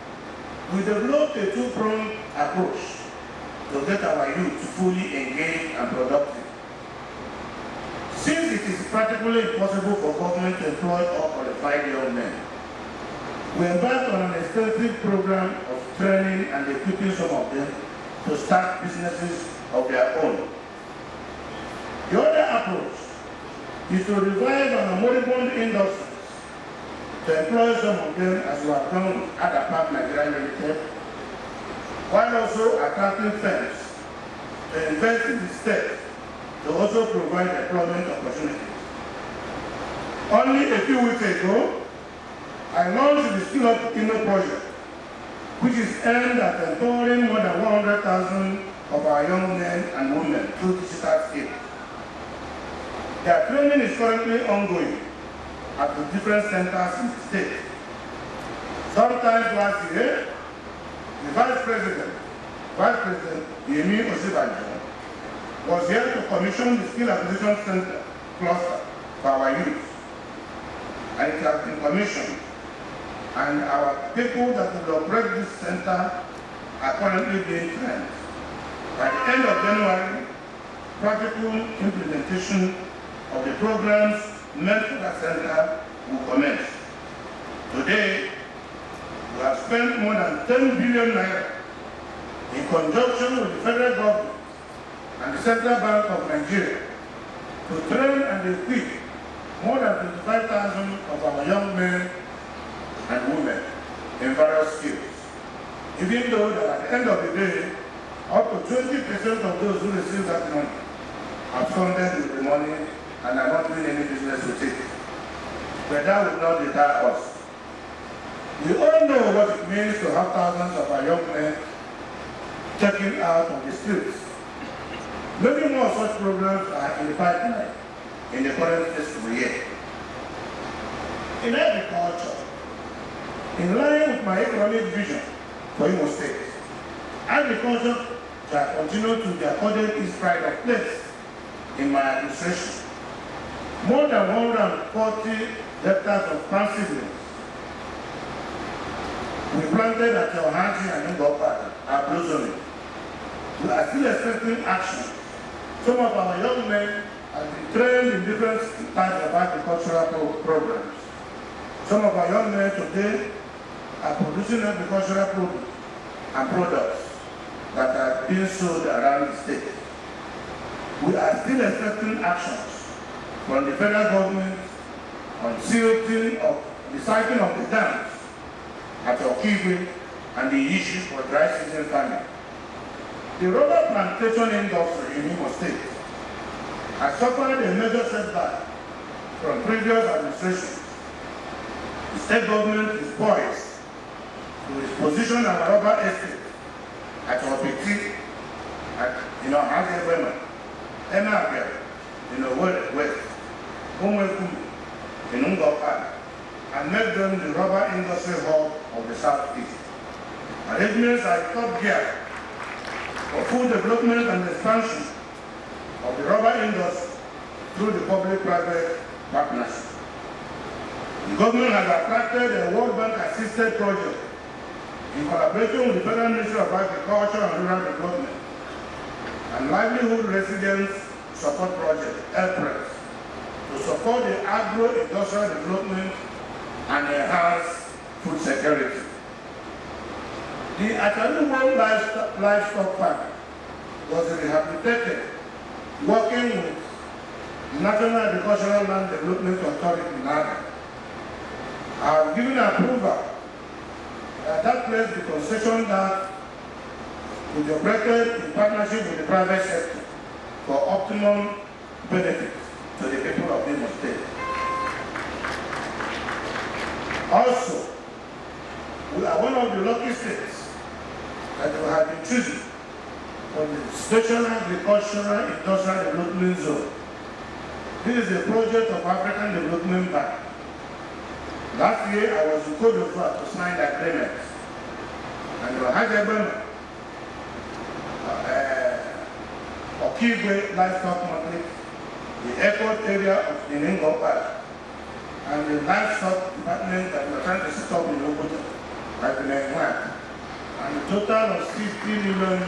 G: we developed a two-pronged approach to get our youth fully engaged and productive. Since it is practically impossible for government to employ all qualified young men, we embarked on an extensive program of training and equipping some of them to start businesses of their own. The other approach is to revive our moribund industries, to employ some of them as we have done with Adannna Nigeria Limited, while also attracting firms to invest in the state to also provide employment opportunities. Only a few weeks ago, I launched the Skill Up IMO project, which is aimed at empowering more than 100,000 of our young men and women through digital skills. Their training is currently ongoing at the different centers in the state. Sometime last year, the Vice President Yemi was here to commission the Skill Acquisition Center cluster for our youth. And it has been commissioned. And our people that will operate this center are currently being trained. By the end of January, practical implementation of the programs meant for that center will commence. Today, we have spent more than 10 billion naira in conjunction with the federal government and the Central Bank of Nigeria to train and equip more than 25,000 of our young men and women in various skills. Even though that at the end of the day, up to 20% of those who receive that money have funded with the money and are not doing any business with it. But that will not deter us. We all know what it means to have thousands of our young men taken out of the streets. Many more such programs are in the pipeline in the current fiscal year. In agriculture, in line with my economic vision for Imo State, agriculture shall continue to be accorded its pride of place in my administration. More than 140 hectares of palm seedlings we planted at Chantel and GOV are blossoming. We are still expecting action. Some of our young men have been trained in different types of agricultural programs. Some of our young men today are producing agricultural products and products that are being sold around the state. We are still expecting actions from the federal government on silting of the siting of the dams at Okiwe and the issue for dry season farming. The rubber plantation industry in Imo State has suffered a major setback from previous administrations. The state government is poised to reposition our rubber estate at Opiti, at Hazel Women, Emma West, Umwekumi, in Ungopa, and make them the rubber industry hub of the Southeast. Arrangements are top gear for full development and expansion of the rubber industry through the public-private partnership. The government has attracted a World Bank-assisted project in collaboration with the Federal Ministry of Agriculture and Rural Development and Livelihood Residence Support Project, ELPRES, to support the agro-industrial development and enhance food security. The Adannna livestock farm was rehabilitated, working with National Agricultural Land Development Authority, NADA. I have given approval that place the concession that will be operated in partnership with the private sector for optimum benefit to the people of Imo State. Also, we are one of the lucky states that we have been chosen for the Special Agricultural Industrial Development Zone. This is a project of African Development Bank. Last year, I was in Côte d'Ivoire to sign the agreement. and Adannna, Okigwe Livestock Market, the airport area of Chinyere Park, and the livestock department that we are trying to set up in Obodo has been enhanced. And a total of $60 million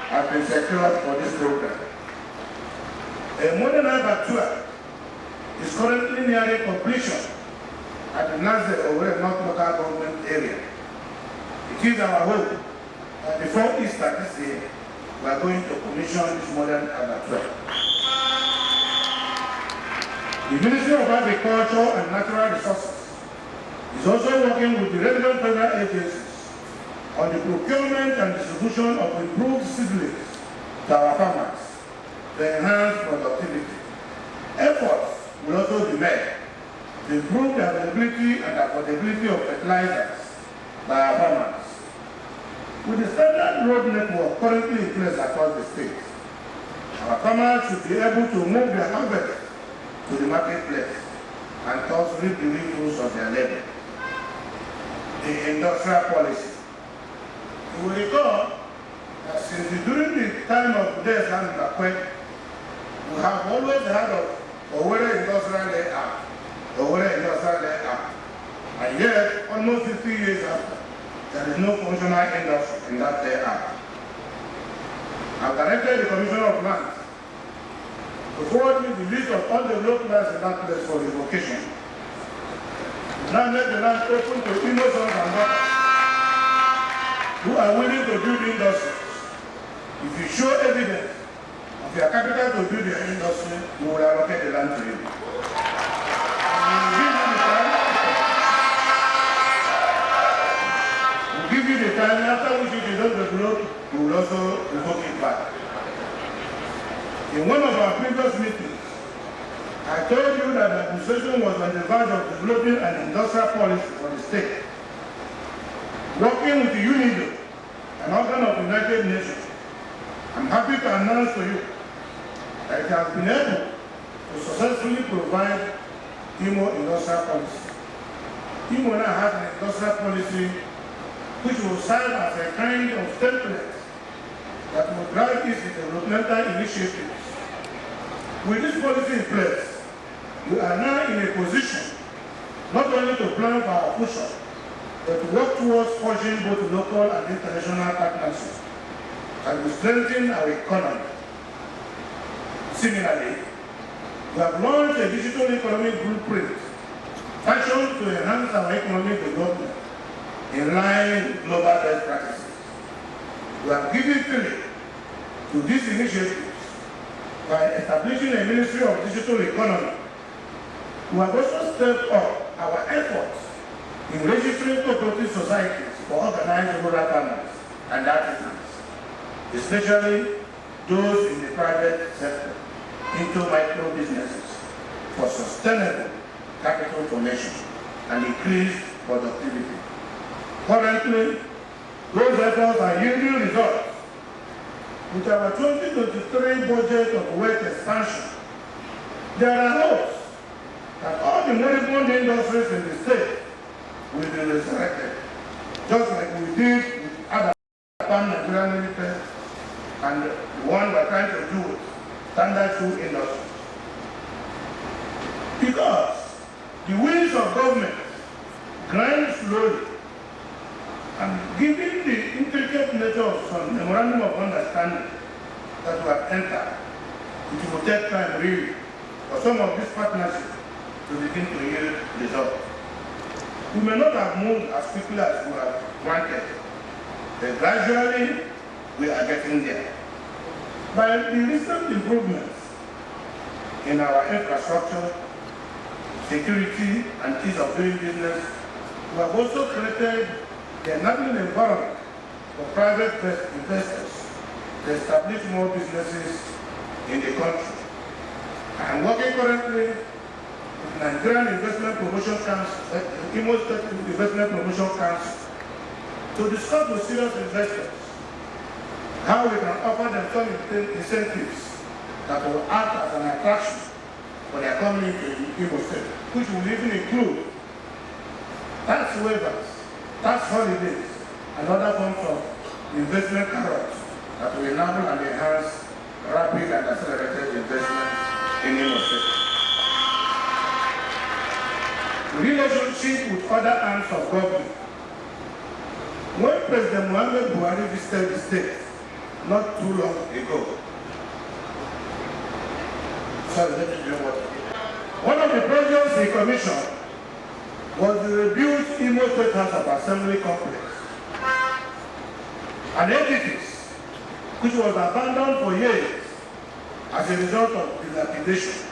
G: have been secured for this program. A modern abattoir is currently nearing completion at the Owerri North Local Government area. It is our hope that before Easter this year, we are going to commission this modern abattoir. The Ministry of Agriculture and Natural Resources is also working with the relevant federal agencies on the procurement and distribution of improved seedlings to our farmers to enhance productivity. Efforts will also be made to improve the availability and affordability of fertilizers by our farmers. With the standard road network currently in place across the state, our farmers should be able to move their harvest to the marketplace and thus reap the fruits of their labor. The industrial policy. You will recall that since during the time of Des and Bakwe, we have always heard of Owerri Industrial Layout, Owerri Industrial Layout, and yet, almost 50 years after, there is no functional industry in that layout. I've directed the Commissioner of Lands to forward me the list of all the developed lands in that place for revocation. Now let the land open to innocent and daughters who are willing to build industries. If you show evidence of your capital to build your industry, we will allocate the land to you. We'll give you the time, after which if you don't develop, we will also revoke it back. In one of our previous meetings, I told you that the administration was on the verge of developing an industrial policy for the state. Working with the UNIDO, an organ of the United Nations, I'm happy to announce to you that it has been able to successfully provide IMO industrial policy. IMO now has an industrial policy which will serve as a kind of template that will drive its developmental initiatives. With this policy in place, we are now in a position not only to plan for our future, but to work towards forging both local and international partnerships that will strengthen our economy. Similarly, we have launched a digital economic blueprint fashioned to enhance our economic development in line with global best practices. We have given fill to these initiatives by establishing a Ministry of Digital Economy. We have also stepped up our efforts in registering cooperative societies for organized rural farmers and artisans, especially those in the private sector, into micro businesses for sustainable capital formation and increased productivity. Currently, those efforts are yielding results. With our 2023 budget of wealth expansion, there are hopes that all the moribund industries in the state will be resurrected, just like we did with other Nigerian Limited and the one we're trying to do with standard food industry. Because the wheels of government grind slowly, and given the intricate nature of some memorandum of understanding that we have entered, it will take time really for some of these partnerships to begin to yield results. We may not have moved as quickly as we have wanted, but gradually we are getting there. By the recent improvements in our infrastructure, security, and ease of doing business, we have also created the enabling environment for private investors to establish more businesses in the country. I am working currently with the Nigerian Investment Promotion Council, IMO 7th Investment Promotion Council, to discuss with serious investors how we can offer them some incentives that will act as an attraction for their coming to the Imo State, which will even include tax waivers, tax holidays, and other forms of investment carrots that will enable and enhance rapid and accelerated investment in Imo State. Relationship with other arms of government. When President Muhammad Buhari visited the state not too long ago, one of the projects he commissioned was the rebuilt Imo State House of Assembly complex, an edifice which was abandoned for years as a result of dilapidation.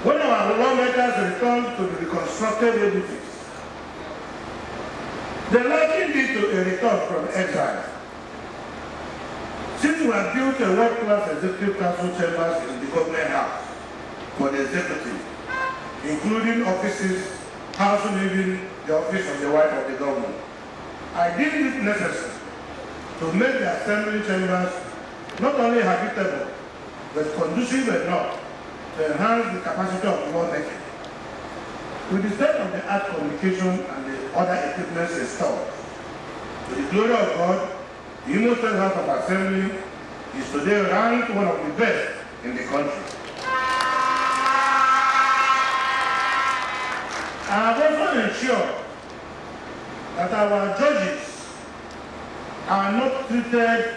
G: When our lawmakers returned to the reconstructed edifice, they likened it to a return from exile. Since we have built a world-class executive council chambers in the government house for the executive, including offices, housing even the office of the wife of the governor, I deemed it necessary to make the assembly chambers not only habitable, but conducive enough to enhance the capacity of lawmaking. With the state-of-the-art communication and the other equipment installed, to the glory of God, the Imo State House of Assembly is today ranked one of the best in the country. I have also ensured that our judges are not treated.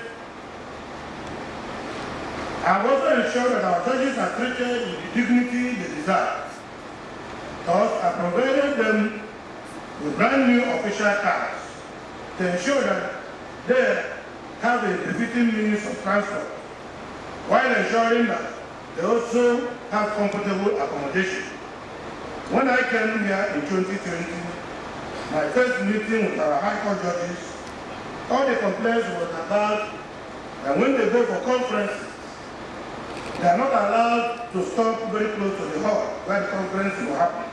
G: I have also ensured that our judges are treated with the dignity they deserve. Thus, I provided them with brand new official cars to ensure that they have a befitting means of transport, while ensuring that they also have comfortable accommodation. When I came here in 2020, my first meeting with our High Court judges, all the complaints was about that when they go for conferences, they are not allowed to stop very close to the hall where the conference will happen.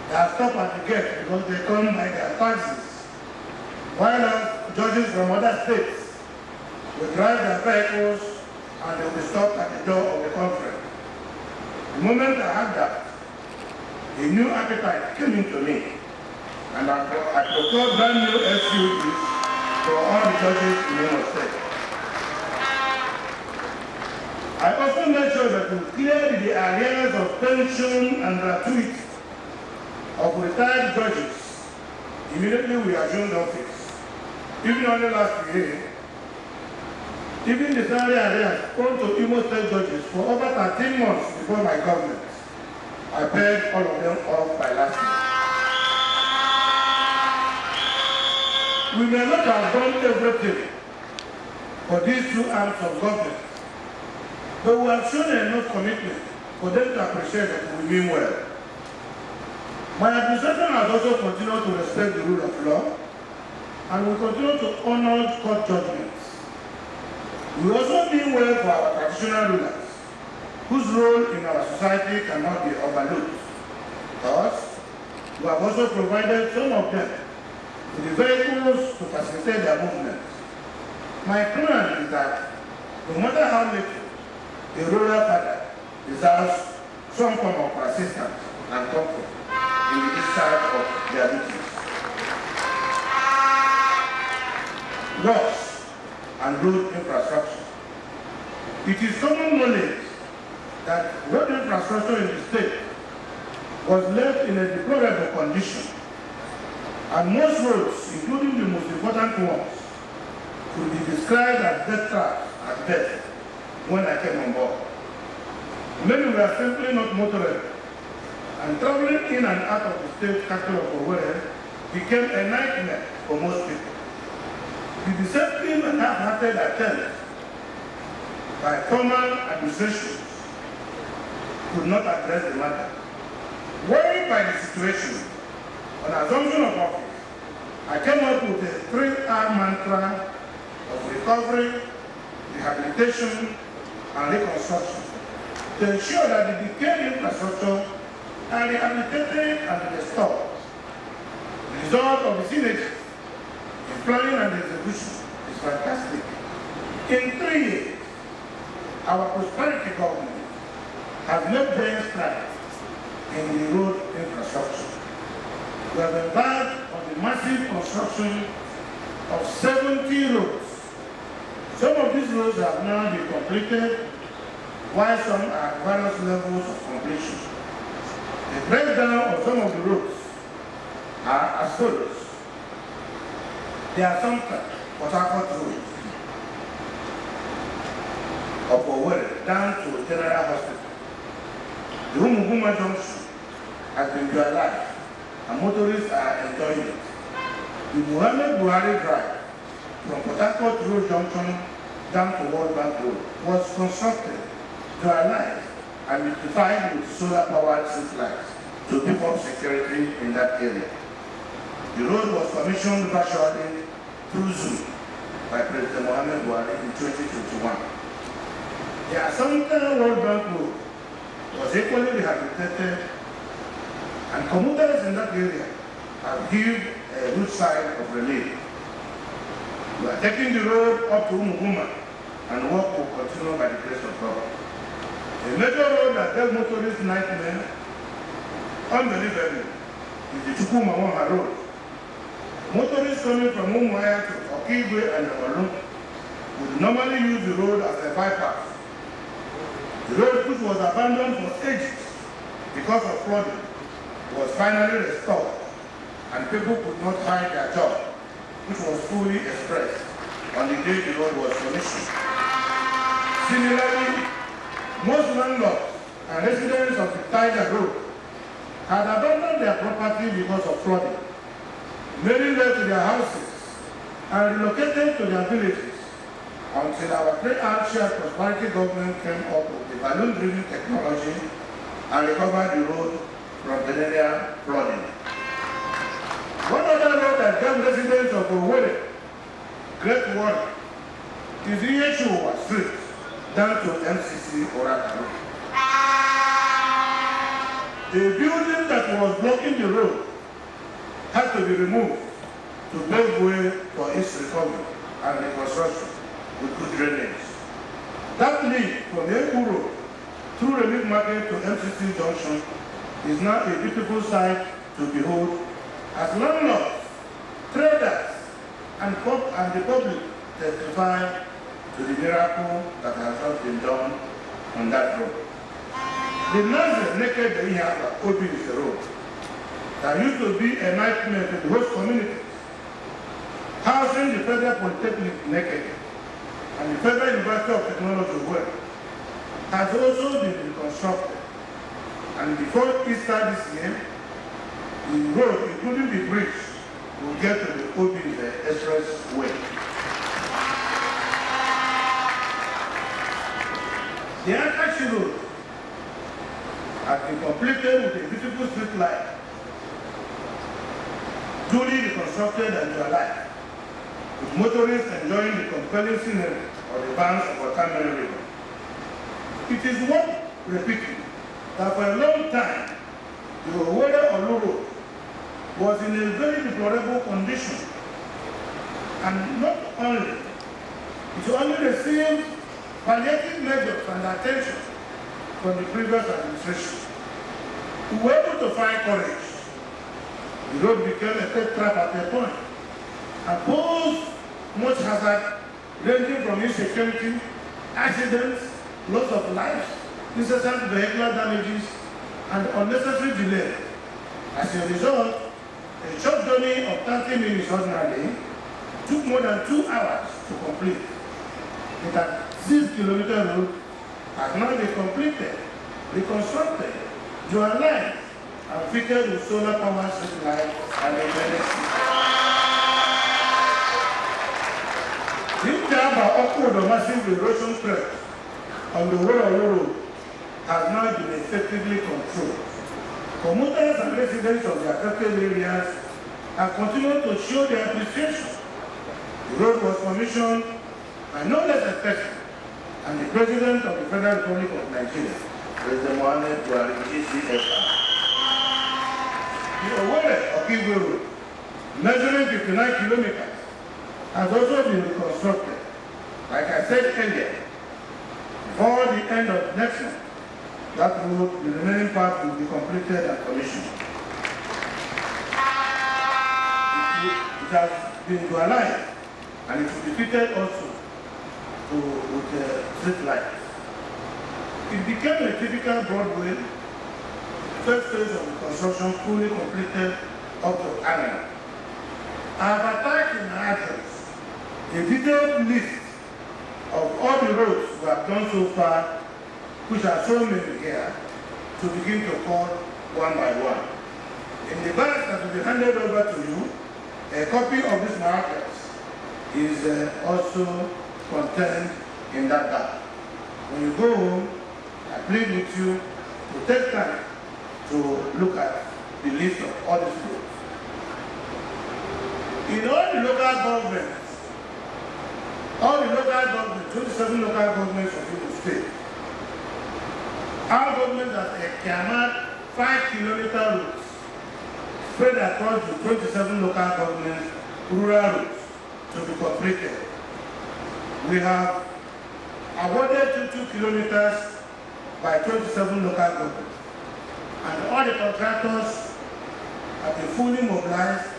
G: They are stopped at the gate because they come by their taxis. While judges from other states will drive their vehicles and they will be stopped at the door of the conference. The moment I had that, a new appetite came into me, and I procured brand new SUVs for all the judges in Imo State. I also made sure that we cleared the areas of pension and gratuity of retired judges immediately we assumed office. Even only last year, even the salary arrears owed to Imo State judges for over 13 months before my government. I paid all of them off by last year. We may not have done everything for these two arms of government, but we have shown enough commitment for them to appreciate that we mean well. My administration has also continued to respect the rule of law and will continue to honor court judgments. We also mean well for our traditional rulers, whose role in our society cannot be overlooked. Thus, we have also provided some of them with the vehicles to facilitate their movement. My plan is that no matter how little, a rural father deserves some form of assistance and comfort in the discharge of their duties. Roads and road infrastructure. It is common knowledge that road infrastructure in the state was left in a deplorable condition, and most roads, including the most important ones, could be described as death traps at best when I came on board. Many were simply not motoring, and traveling in and out of the state capital of Owerri became a nightmare for most people. The deceptive and half-hearted attempts by former administrations could not address the matter. Worried by the situation, on assumption of office, I came up with a 3R mantra of recovery, rehabilitation, and reconstruction to ensure that the decayed infrastructure are rehabilitated and restored. The result of the synergy in planning and execution is fantastic. In 3 years, our prosperity government has made giant strides in the road infrastructure. We have embarked on the massive construction of 70 roads. Some of these roads have now been completed, while some are at various levels of completion. The breakdown of some of the roads are as follows. There are some Port Harcourt Road of Owerri down to General Hospital. The Umuhuma Junction has been realized and motorists are enjoying it. The Muhammad Buhari Drive from Port Harcourt Road Junction down to World Bank Road was constructed, realized, and beautified with solar-powered street lights to keep up security in that area. The road was commissioned virtually through Zoom by President Muhammad Buhari in 2021. The Asante World Bank Road was equally rehabilitated, and commuters in that area have given a good sign of relief. We are taking the road up to Umuhuma, and work will continue by the grace of God. A major road that gave motorists nightmare, unbelievably, is the Chukwuma Road. Motorists coming from Umuahia to Okigwe and Awalu would normally use the road as a bypass. The road, which was abandoned for ages because of flooding, was finally restored, and people could not hide their job, which was fully expressed on the day the road was commissioned. Similarly, most landlords and residents of the Tiger Road had abandoned their property because of flooding. Many left their houses and relocated to their villages until our three-arm shared prosperity government came up with the balloon-driven technology and recovered the road from perennial flooding. One other road that gave residents of Owerri great worry is the EDITIOIN Street down to MCC Oraka Road. The building that was blocking the road had to be removed to pave way for its recovery and reconstruction with good drainage. That link from the Eku Road through Relief Market to MCC Junction is now a beautiful sight to behold as landlords, traders, and the public testify to the miracle that has just been done on that road. The nurses naked the Ihaba opened the road that used to be a nightmare to the host community. Housing the Federal Polytechnic naked and the Federal University of Technology work has also been reconstructed. And before Easter this year, the road, including the bridge, will get to the open expressway. The Akashi Road has been completed with a beautiful street light, duly reconstructed and realized, with motorists enjoying the compelling scenery of the banks of Watermelon River. It is worth repeating that for a long time, the Owerri-Olu Road was in a very deplorable condition, and not only, it only received palliative measures and attention from the previous administration. We were able to find courage. The road became a pet trap at a point and posed much hazard, ranging from insecurity, accidents, loss of lives, incessant vehicular damages, and unnecessary delay. As a result, a short journey of 30 minutes ordinarily took more than 2 hours to complete. It had 6-kilometer road has now been completed, reconstructed, dual-lined, and fitted with solar power street lights and emergency. This job of the massive erosion threat on the Owerri Road has now been effectively controlled. Commuters and residents of the affected areas have continued to show their appreciation. The road was commissioned by no less a person and the President of the Federal Republic of Nigeria, President Muhammad Buhari, GCFR. The Owerri-Okigwe Road, measuring 59 kilometers, has also been reconstructed. Like I said earlier, before the end of next month, that road, the remaining part, will be completed and commissioned. It has been dualized and it will be fitted also with street lights. It became a typical Broadway, first phase of the construction fully completed up to Adannna. I have attached in my address a detailed list of all the roads we have done so far, which are so many here, to begin to call one by one. In the bag that will be handed over to you, a copy of this address is also contained in that bag. When you go home, I plead with you to take time to look at the list of all these roads. In all the local governments, 27 local governments of the state, our government has 5-kilometer routes spread across the 27 local governments, rural routes to be completed. We have awarded 2 kilometers by 27 local governments, and all the contractors have been fully mobilized,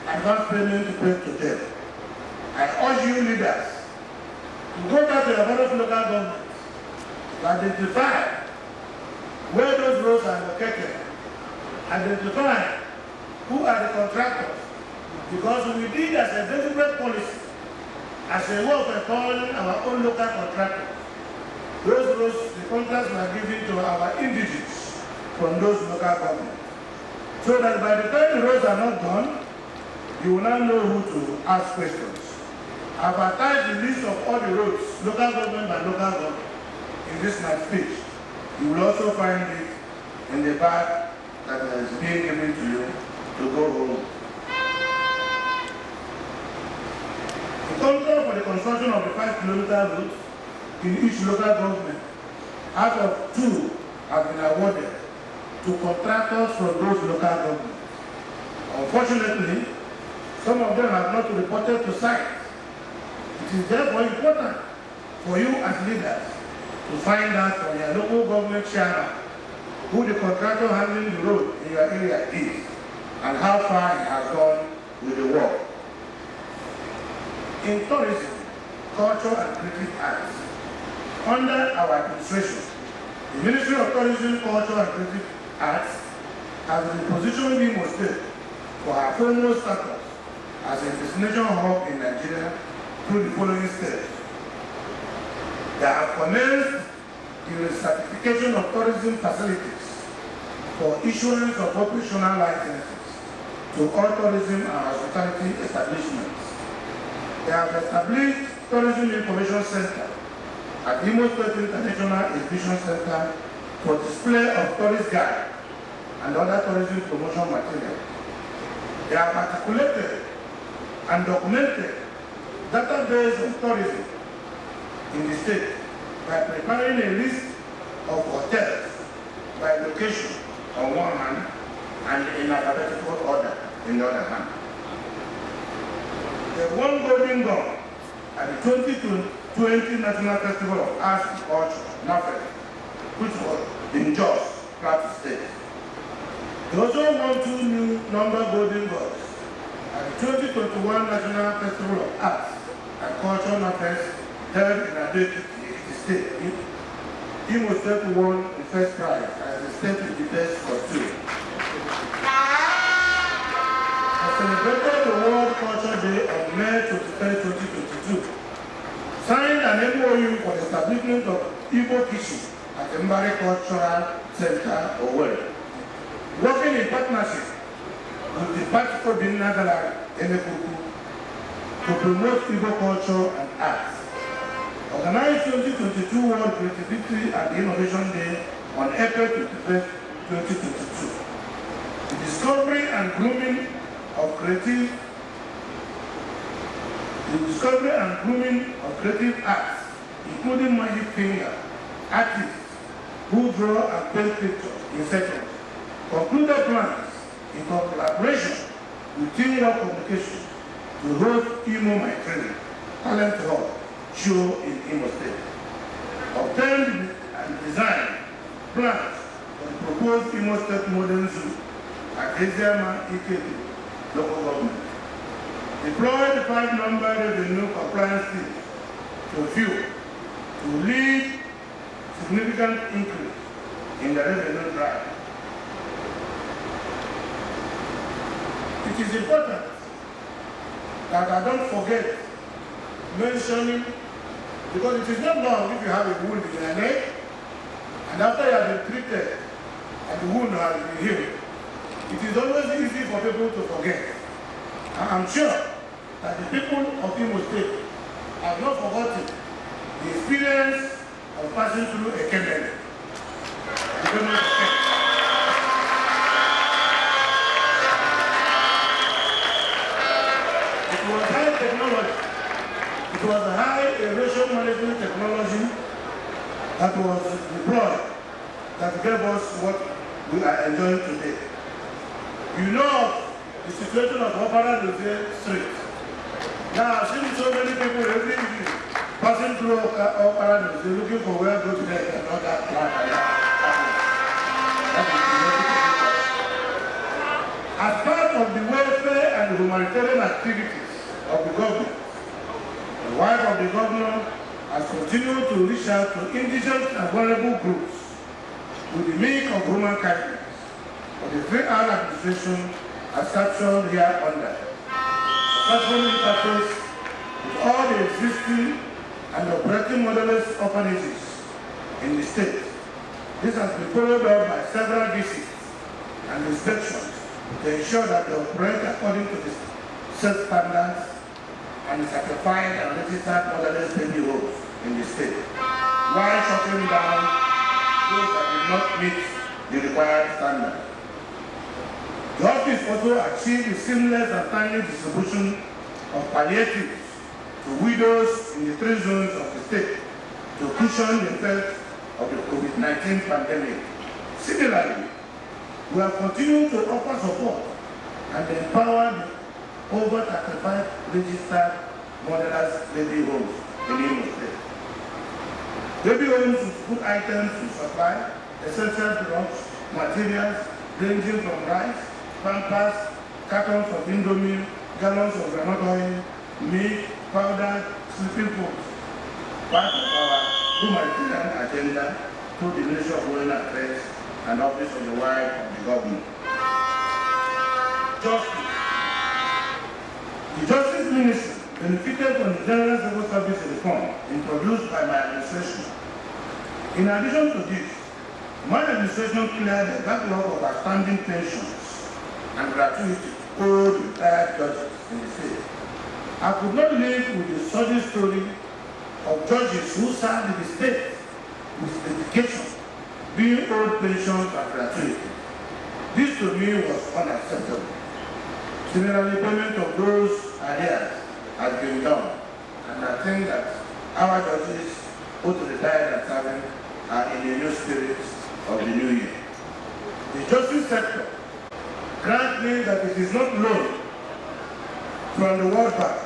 G: advance payment to pay to them. I urge you leaders to go back to your various local governments to identify where those roads are located, identify who are the contractors, because we did as a deliberate policy, as a way of empowering our own local contractors. Those roads, the contracts were given to our indigenes from those local governments, so that by the time the roads are not done, you will not know who to ask questions. I've attached the list of all the roads, local government by local government, in this my speech. You will also find it in the bag that is being given to you to go home. The contract for the construction of the 5-kilometer route in each local government, out of 2 have been awarded to contractors from those local governments. Unfortunately, some of them have not reported to site. It is therefore important for you as leaders to find out from your local government chairman who the contractor handling the road in your area is and how far he has gone with the work. In tourism, culture and creative arts, under our administration, the Ministry of Tourism, Culture and Creative Arts has repositioned IMO State for our foremost status as a destination hub in Nigeria through the following steps. They have commenced the certification of tourism facilities for issuance of operational licenses to all tourism and hospitality establishments. They have established Tourism Information Center at IMO State International Exhibition Center for display of tourist guide and other tourism promotion materials. They have articulated and documented database of tourism in the state by preparing a list of hotels by location on one hand and in alphabetical order in the other hand. The one golden gun at the 2020 National Festival of Arts and Culture, NAFED, which was in Jos, Plateau State. They also won 2 new number golden guns at the 2021 National Festival of Arts and Culture NAFED held in Adannna State. IMO State won the first prize as the state with the best costume. I celebrated the World Culture Day on May 23, 2022. Signed an MOU for the establishment of Igbo Kitchen at the Mbari Cultural Center, Owerri. Working in partnership with the Patiko Adannna Gallery, Emekuku, to promote Igbo culture and arts. Organized 2022 World Creativity and Innovation Day on April 21, 2022. The discovery and grooming of creative arts, including magic finger, artists who draw and paint pictures in sections, concluded plans in collaboration with Teamwork Communication to host IMO My Training, Talent Hall, show in IMO State. Obtained and designed plans for the proposed IMO State Modern Zoo at Eziama Ikedi local government. The deploy the 5-number revenue compliance team to view to lead significant increase in the revenue drive. It is important that I don't forget mentioning, because it is not long if you have a wound in your neck, and after you have been treated and the wound has been healed, it is always easy for people to forget. And I'm sure that the people of Imo State have not forgotten the experience of passing through a Chinyere. It was high technology. It was a high erosion management technology that was deployed that gave us what we are enjoying today. You know the situation of Opera Street. Now I've seen so many people every evening passing through Opera looking for where to go today and not that plan. As part of the welfare and humanitarian activities of the government, the wife of the governor has continued to reach out to indigent and vulnerable groups with the meek of human kindness of the 3R administration as captured here under. Successful interface with all the existing and operating motherless orphanages in the state. This has been followed up by several visits and inspections to ensure that they operate according to the set standards and certified and registered motherless baby homes in the state, while shutting down those that did not meet the required standards. The office also achieved the seamless and timely distribution of palliatives to widows in the 3 zones of the state to cushion the effects of the COVID-19 pandemic. Similarly, we have continued to offer support and empower the over 35 registered motherless baby homes in Imo State. Baby homes with food items to supply, essential drugs, materials ranging from rice, pampers, cartons of Indomie, gallons of granite oil, milk, powder, sleeping foods. Part of our humanitarian agenda through the Ministry of Women Affairs and Office of the Wife of the Government. Justice. The Justice Ministry benefited from the General Civil Service reform introduced by my administration. In addition to this, my administration cleared the backlog of outstanding pensions and gratuity owed retired judges in the state. I could not live with the sordid story of judges who served in the state with dedication being owed pensions and gratuity. This to me was unacceptable. Similarly, payment of those arrears has been done, and I think that our judges, both retired and serving, are in the new spirit of the new year. The justice sector grants me that it is not loan from the World Bank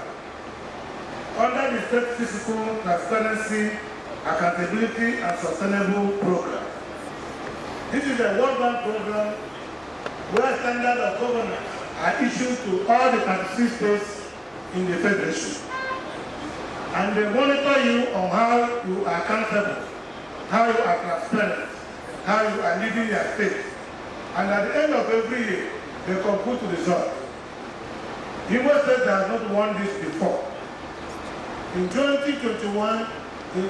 G: under the State Fiscal Transparency, Accountability and Sustainable Program. This is a World Bank program where standards of governance are issued to all the 36 states in the Federation. And they monitor you on how you are accountable, how you are transparent, how you are leading your state. And at the end of every year, they compute the result. Imo State has not won this before. In 2021, we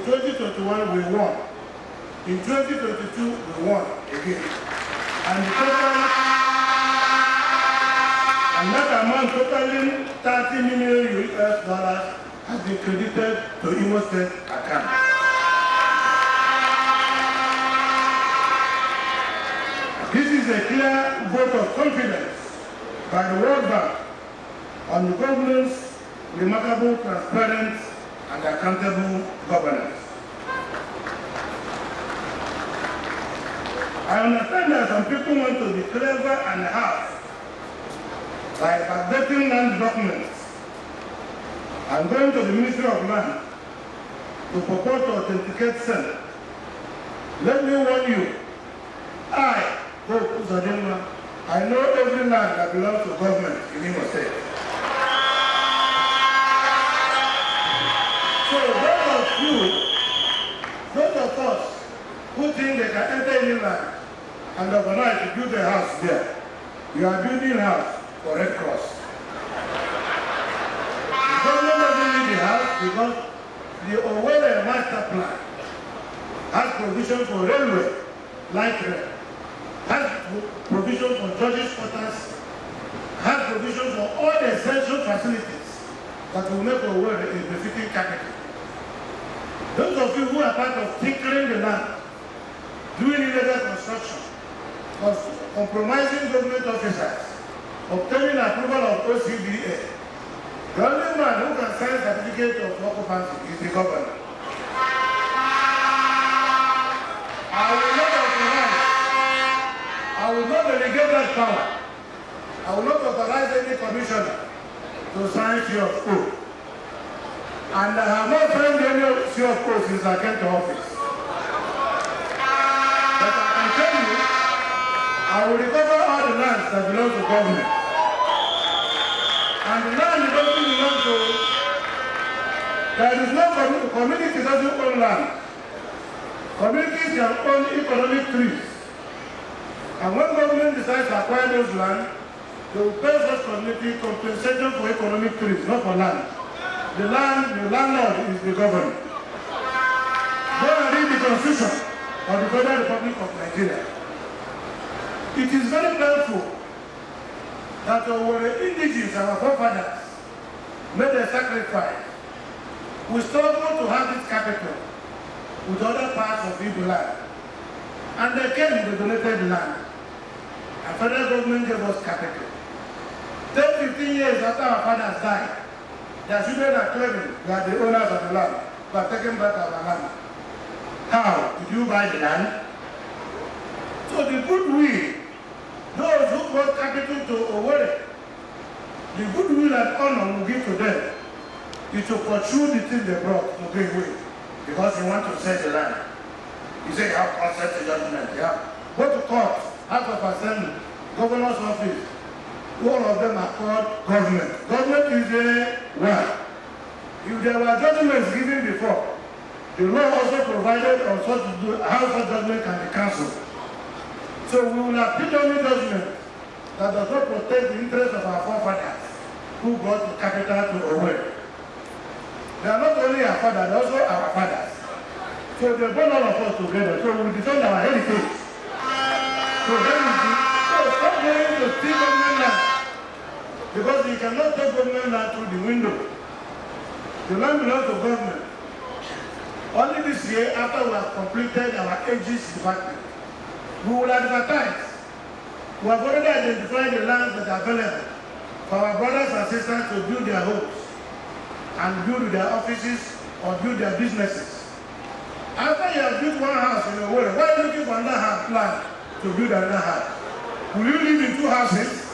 G: won. In 2022, we won again. And that amount totaling $30 million has been credited to Imo State account. This is a clear vote of confidence by the World Bank on the government's remarkable, transparent, and accountable governance. I understand that some people want to be clever and hard by backdating land documents. I'm going to the Ministry of Land to purport to authenticate sale. Let me warn you, I, UZODIMMA, I know every land that belongs to government in Imo State. and overnight you build a house there. You are building a house for Red Cross. The government doesn't need the house because the Owerri master plan has provision for railway, light rail, has provision for judges' quarters, has provision for all the essential facilities that will make Owerri a befitting capital. Those of you who are part of tinkering the land, doing illegal construction, compromising government officers, obtaining approval of OCBA, the only man who can sign certificate of occupancy is the governor. I will not delegate that power. I will not authorize any commissioner to sign free of code. And I have not signed any free of code since I came to office. But I can tell you, I will recover all the lands that belong to government. And the land doesn't belong to, there is no community doesn't own land. Communities can own economic trees. And when government decides to acquire those land, they will pay such community compensation for economic trees, not for land. The landlord is the government. Go and read the Constitution of the Federal Republic of Nigeria. It is very painful that our indigenous, our forefathers, made a sacrifice. We struggled to have this capital with other parts of Igbo land. And they came with donated land. And federal government gave us capital. 10, 15 years after our fathers died, their children are claiming they are the owners of the land, but taking back our land. How? Did you buy the land? So the goodwill, those who brought capital to Owerri, the goodwill and honor we give to them is to pursue the thing they brought to bring away, because you want to sell the land. You say you have consent judgment, yeah. Go to court, House of Assembly, Governor's office. All of them are called government. Government is a one. If there were judgments given before, the law also provided on such how such judgment can be cancelled. So we will appeal only judgment that does not protect the interests of our forefathers who brought the capital to Owerri. They are not only our fathers, they are also our fathers. So they brought all of us together. So we will defend our heritage. So stop going to steal government land. Because you cannot take government land through the window. The land belongs to government. Only this year, after we have completed our ages department, we will advertise. We have already identified the lands that are available for our brothers and sisters to build their homes and build their offices or build their businesses. After you have built one house in Owerri, why are you looking for another land to build another house? Will you live in two houses?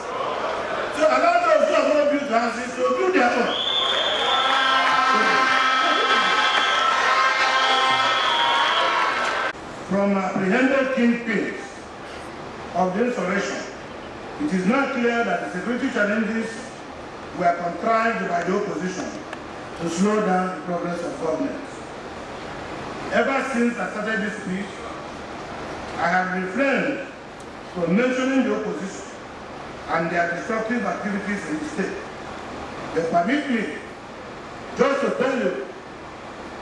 G: So allow those who have not built houses to build their own. From apprehended kingpins of the insurrection, it is now clear that the security challenges were contrived by the opposition to slow down the progress of government. Ever since I started this speech, I have refrained from mentioning the opposition and their destructive activities in the state. But permit me just to tell you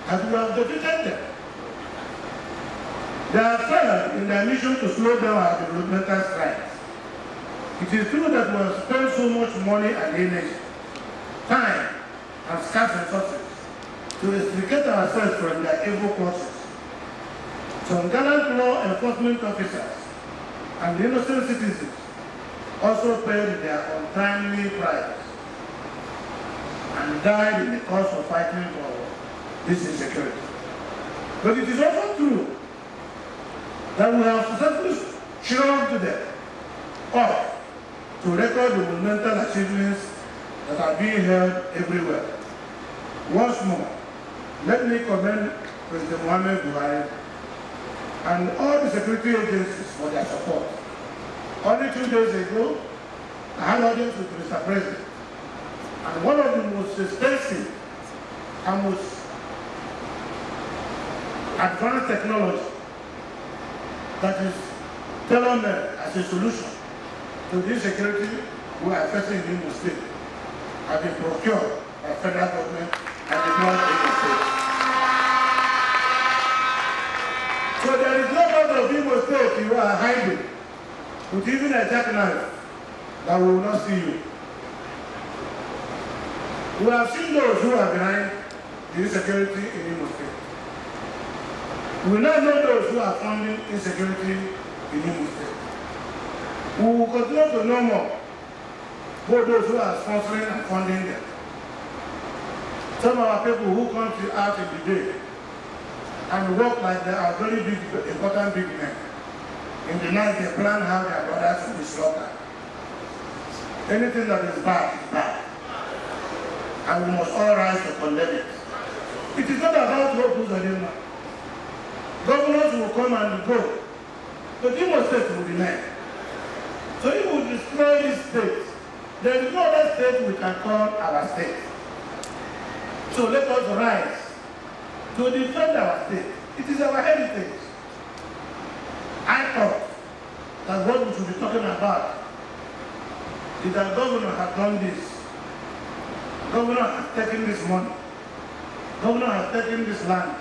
G: that we have defeated them. They have failed in their mission to slow down our developmental strides. It is true that we have spent so much money and energy, time, and scarce resources to extricate ourselves from their evil courses. Some gallant law enforcement officers and innocent citizens also paid their untimely price and died in the course of fighting for this insecurity. But it is also true that we have successfully shrugged them off to record the monumental achievements that are being held everywhere. Once more, let me commend President Muhammad Buhari and all the security agencies for their support. Only 2 days ago, I had audience with Mr. President, and one of the most expensive and most advanced technology that is tailor-made as a solution to the insecurity we are facing in Imo State have been procured by federal government and deployed in Imo State. So there is no part of Imo State you are hiding with even a jackknife that we will not see you. We have seen those who are behind the insecurity in Imo State. We now know those who are funding insecurity in Imo State. We will continue to know more, both those who are sponsoring and funding them. Some of our people who come out in the day and work like they are very big, important big men. In the night, they plan how their brothers will be slaughtered. Anything that is bad is bad. And we must all rise to condemn it. It is not about what UZODIMMA. Governors will come and go, but Imo State will remain. So if we destroy this state, there is no other state we can call our state. So let us rise to defend our state. It is our heritage. I thought that what we should be talking about is that governor has done this. Governor has taken this money. Governor has taken this land.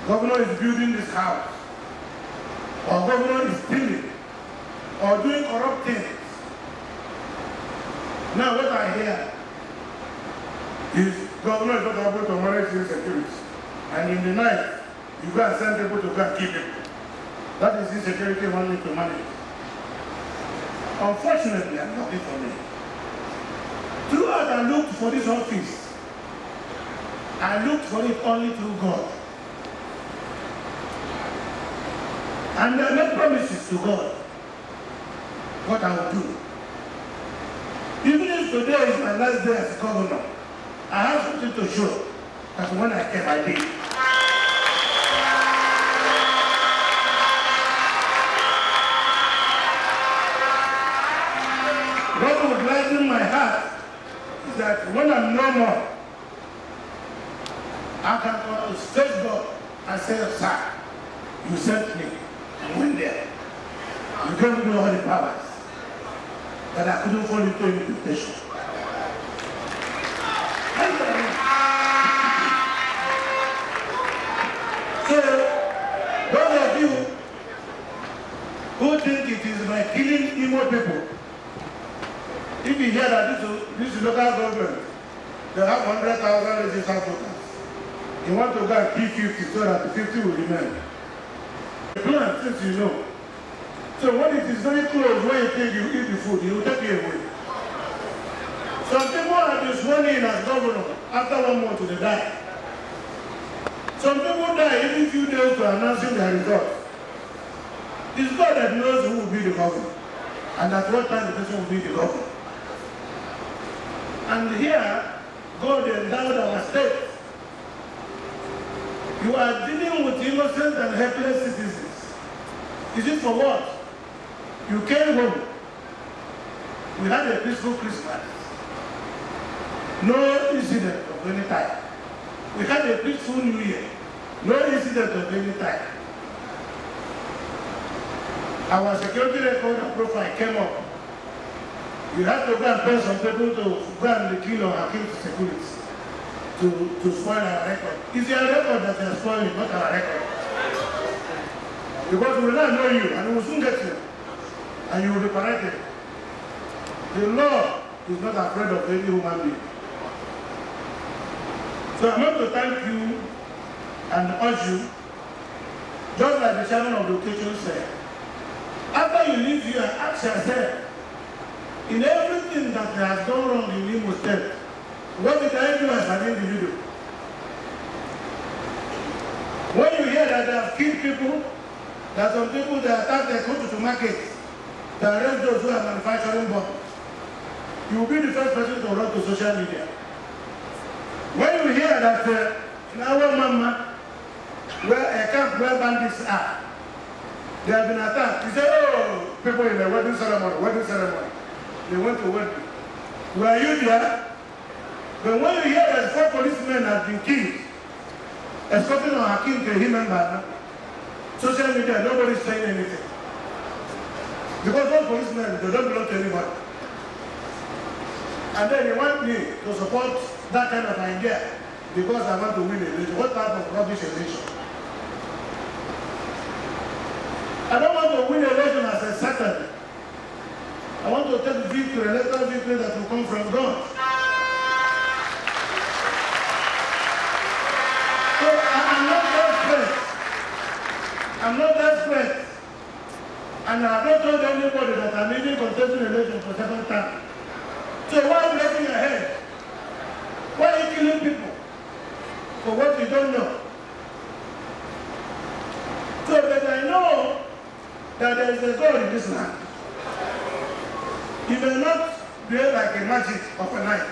G: Governor is building this house. Or governor is stealing. Or doing corrupt things. Now what I hear is governor is not able to manage insecurity. And in the night, you go and send people to go and kill people. That is insecurity one need to manage. Unfortunately, I'm not it for me. Throughout I looked for this office. I looked for it only through God. And I made promises to God what I will do. Even if today is my last day as governor, I have something to show that when I came, I did. What would lighten my heart is that when I'm no more, I can face God and say, sir, you sent me. I went there. You gave me all the powers that I couldn't fall into any temptation. So, those of you who think it is by killing Imo people, if you hear that this local government, they have 100,000 registered voters, you want to go and kill 50 so that the 50 will remain. The plan, since you know. So when it is very close, when you think you eat the food, you will take it away. Some people are just sworn in as governor. After 1 month, they die. Some people die even few days to announcing their results. It's God that knows who will be the governor, and at what time the person will be the governor. And here, God endowed our state. You are dealing with innocent and helpless citizens. Is it for what? You came home. We had a peaceful Christmas. No incident of any type. We had a peaceful New Year. No incident of any type. Our security record and profile came up. You have to go and pay some people to go and kill or kill security to spoil our record. It's your record that they are spoiling, not our record. Because we will not know you and we will soon get you. And you will be corrected. The law is not afraid of any human being. So I want to thank you and urge you, just like the chairman of the occasion said, after you leave here, ask yourself, in everything that has gone wrong in Imo State, what did I do as an individual? When you hear that they have killed people, that some people they attack their country to market, they arrest those who are manufacturing bombs, you will be the first person to run to social media. When you hear that in our mama, where a camp where bandits are, they have been attacked, you say, oh, people in the wedding ceremony, they went to wedding. Were you there? But when you hear that 4 policemen have been killed, escorting on Hakim to him and Adannna, social media, nobody's saying anything. Because those policemen, they don't belong to anybody. And then they want me to support that kind of idea because I want to win an election. What type of rubbish election? I don't want to win an election as a Saturday. I want to take victory, electoral victory that will come from God. So I'm not desperate. I'm not desperate. And I have not told anybody that I'm even contesting election for second time. So why are you looking ahead? Why are you killing people for what you don't know? So that I know that there is a God in this land. He may not be like a magic overnight,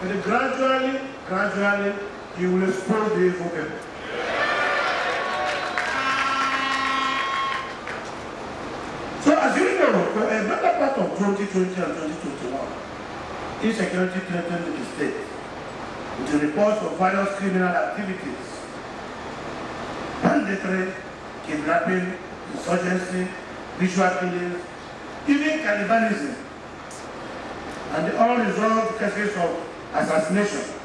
G: but gradually, you will expose the evil people. So as you know, for a better part of 2020 and 2021, insecurity threatened the state with reports of various criminal activities, banditry, kidnapping, insurgency, ritual killings, even cannibalism, and the unresolved cases of assassination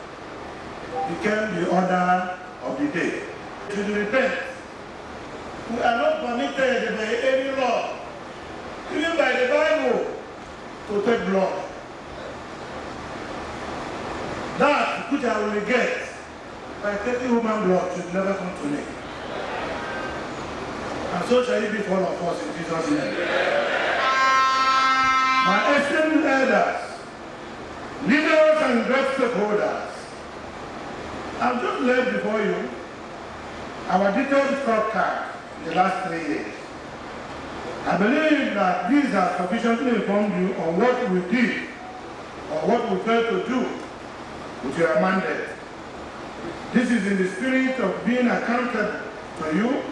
G: became the order of the day. To repent, we are not permitted by any law, even by the Bible, to take blood. That which I will get by taking human blood should never come to me. And so shall it be for all of us in Jesus' name. My esteemed elders, leaders and great stakeholders, I've just laid before you our detailed scorecard in the last 3 years. I believe that these have sufficiently informed you on what we did or what we failed to do with your mandate. This is in the spirit of being accountable to you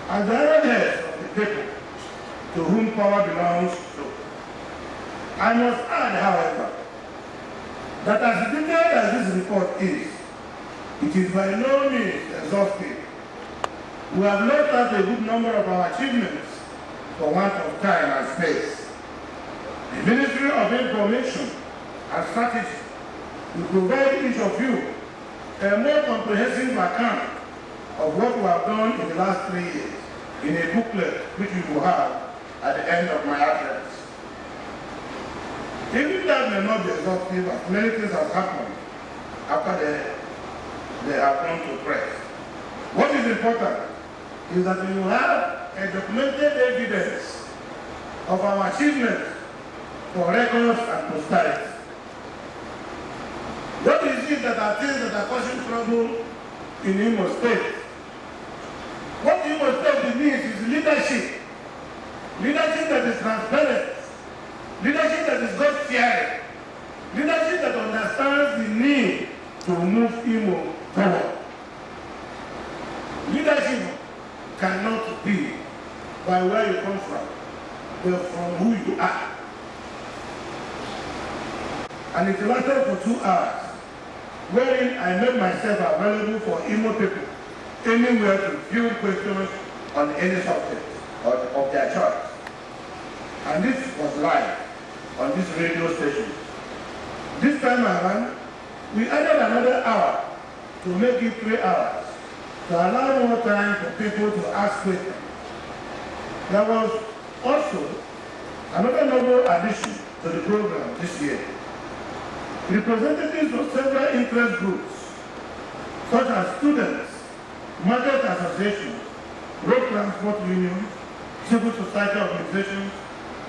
G: as the heads of the people to whom power belongs to. I must add, however, that as detailed as this report is, it is by no means exhaustive. We have left out a good number of our achievements for want of time and space. The Ministry of Information and Strategy will provide each of you a more comprehensive account of what we have done in the last 3 years in a booklet which we will have at the end of my address. Even that may not be exhaustive, as many things have happened after they have gone to press. What is important is that we will have a documented evidence of our achievements for records and posterity. What is it that are things that are causing trouble in IMO State? What IMO State needs is leadership. Leadership that is transparent. Leadership that is God-fearing. Leadership that understands the need to move IMO forward. Leadership cannot be by where you come from, but from who you are. And it lasted for 2 hours, wherein I made myself available for IMO people anywhere to field questions on any subject of their choice. And this was live on this radio station. This time around, we added another hour to make it 3 hours, to allow more time for people to ask questions. There was also another novel addition to the program this year. Representatives of several interest groups, such as students, market associations, road transport unions, civil society organizations,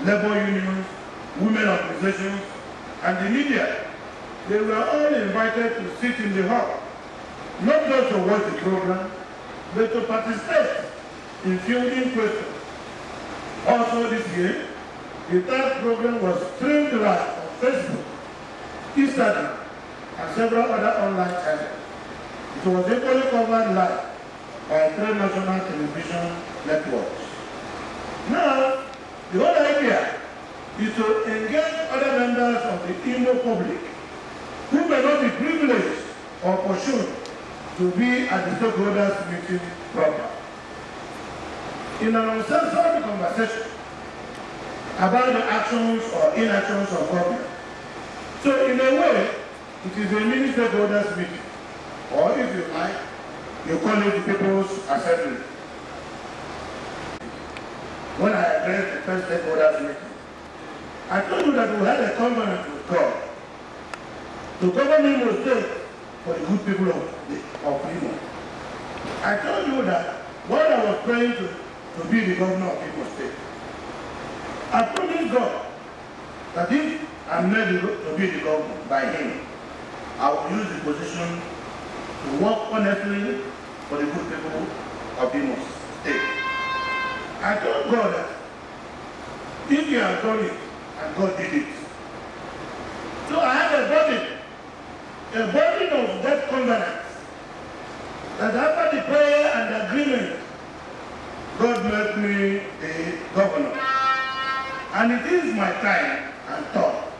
G: labor unions, women organizations, and the media, they were all invited to sit in the hall, not just to watch the program, but to participate in fielding questions. Also this year, the third program was streamed live on Facebook, Instagram, and several other online channels. It was equally covered live by 3 national television networks. Now, the whole idea is to engage other members of the IMO public who may not be privileged or pursued to be at the stakeholders meeting program. In an uncensored conversation, about the actions or inactions of government. So in a way, it is a mini stakeholders meeting, or if you like, you call it the People's Assembly. When I addressed the first stakeholders meeting, I told you that we had a covenant with God to govern Imo State for the good people of Imo. I told you that when I was praying to be the governor of Imo State, I promised God that if I'm made to be the governor by him, I will use the position to work honestly for the good people of Imo State. I told God that if he had done it, and God did it. So I had a burden of that covenant, that after the prayer and agreement, God made me the governor. And it is my time and thought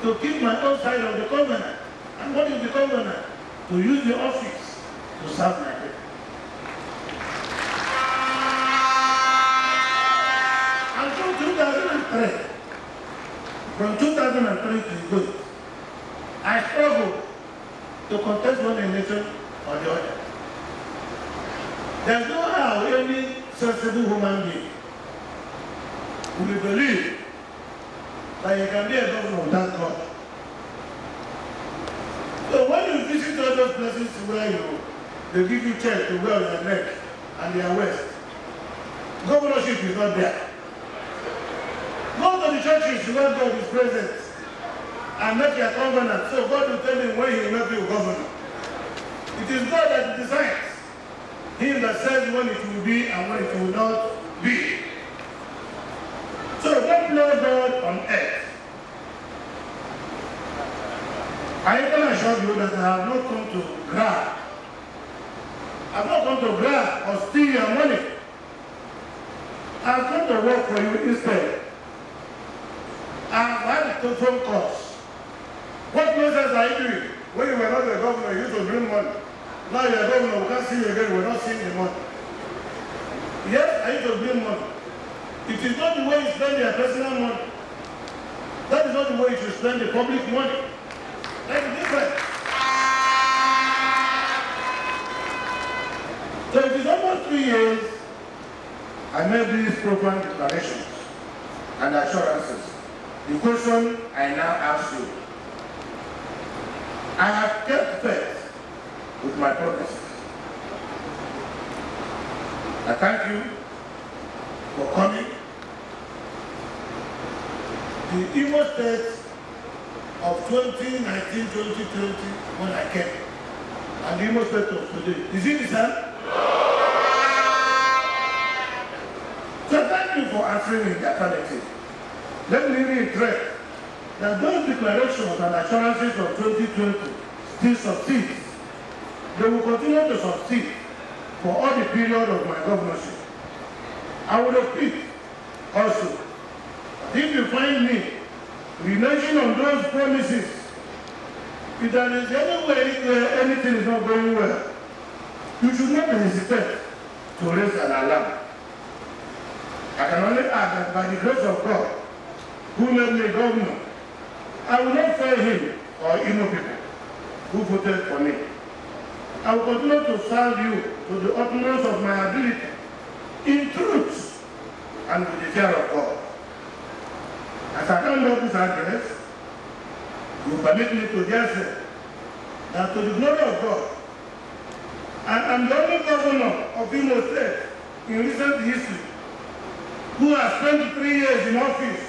G: to keep my own side of the covenant. And what is the covenant? To use the office to serve my people. And from 2003 to good, I struggled to contest one election or the other. There's no how any sensible human being will believe that you can be a governor without God. So when you visit all those places where they give you checks to wear on your neck and they are west, governorship is not there. Go to the churches where God is present and make your covenant. So God will tell him when he will make you governor. It is God that decides. Him that says when it will be and when it will not be. So don't play God on earth. I can assure you that I have not come to grab. I have not come to grab or steal your money. I have come to work for you instead. I have had phone calls. What nonsense are you doing? When you were not the governor, you used to bring money. Now you're a governor, we can't see you again, we're not seeing the money. Yes, I used to bring money. It is not the way you spend your personal money. That is not the way you should spend the public money. That is different. So it is almost 3 years I made these profound declarations and assurances. The question I now ask you, I have kept faith with my promises. I thank you for coming. The Imo State of 2019-2020 when I came, and the Imo State of today. Is it the same? So thank you for answering in the affirmative. Let me reiterate that those declarations and assurances of 2020 still succeed. They will continue to succeed for all the period of my governorship. I will repeat also, if you find me reneging on those promises, if there is any way where anything is not going well, you should not hesitate to raise an alarm. I can only add that by the grace of God, who made me governor, I will not fail him or Imo people who voted for me. I will continue to serve you to the utmost of my ability, in truth and with the fear of God. As I come up this address, you permit me to just say that to the glory of God, I am the only governor of Imo State in recent history who has spent 3 years in office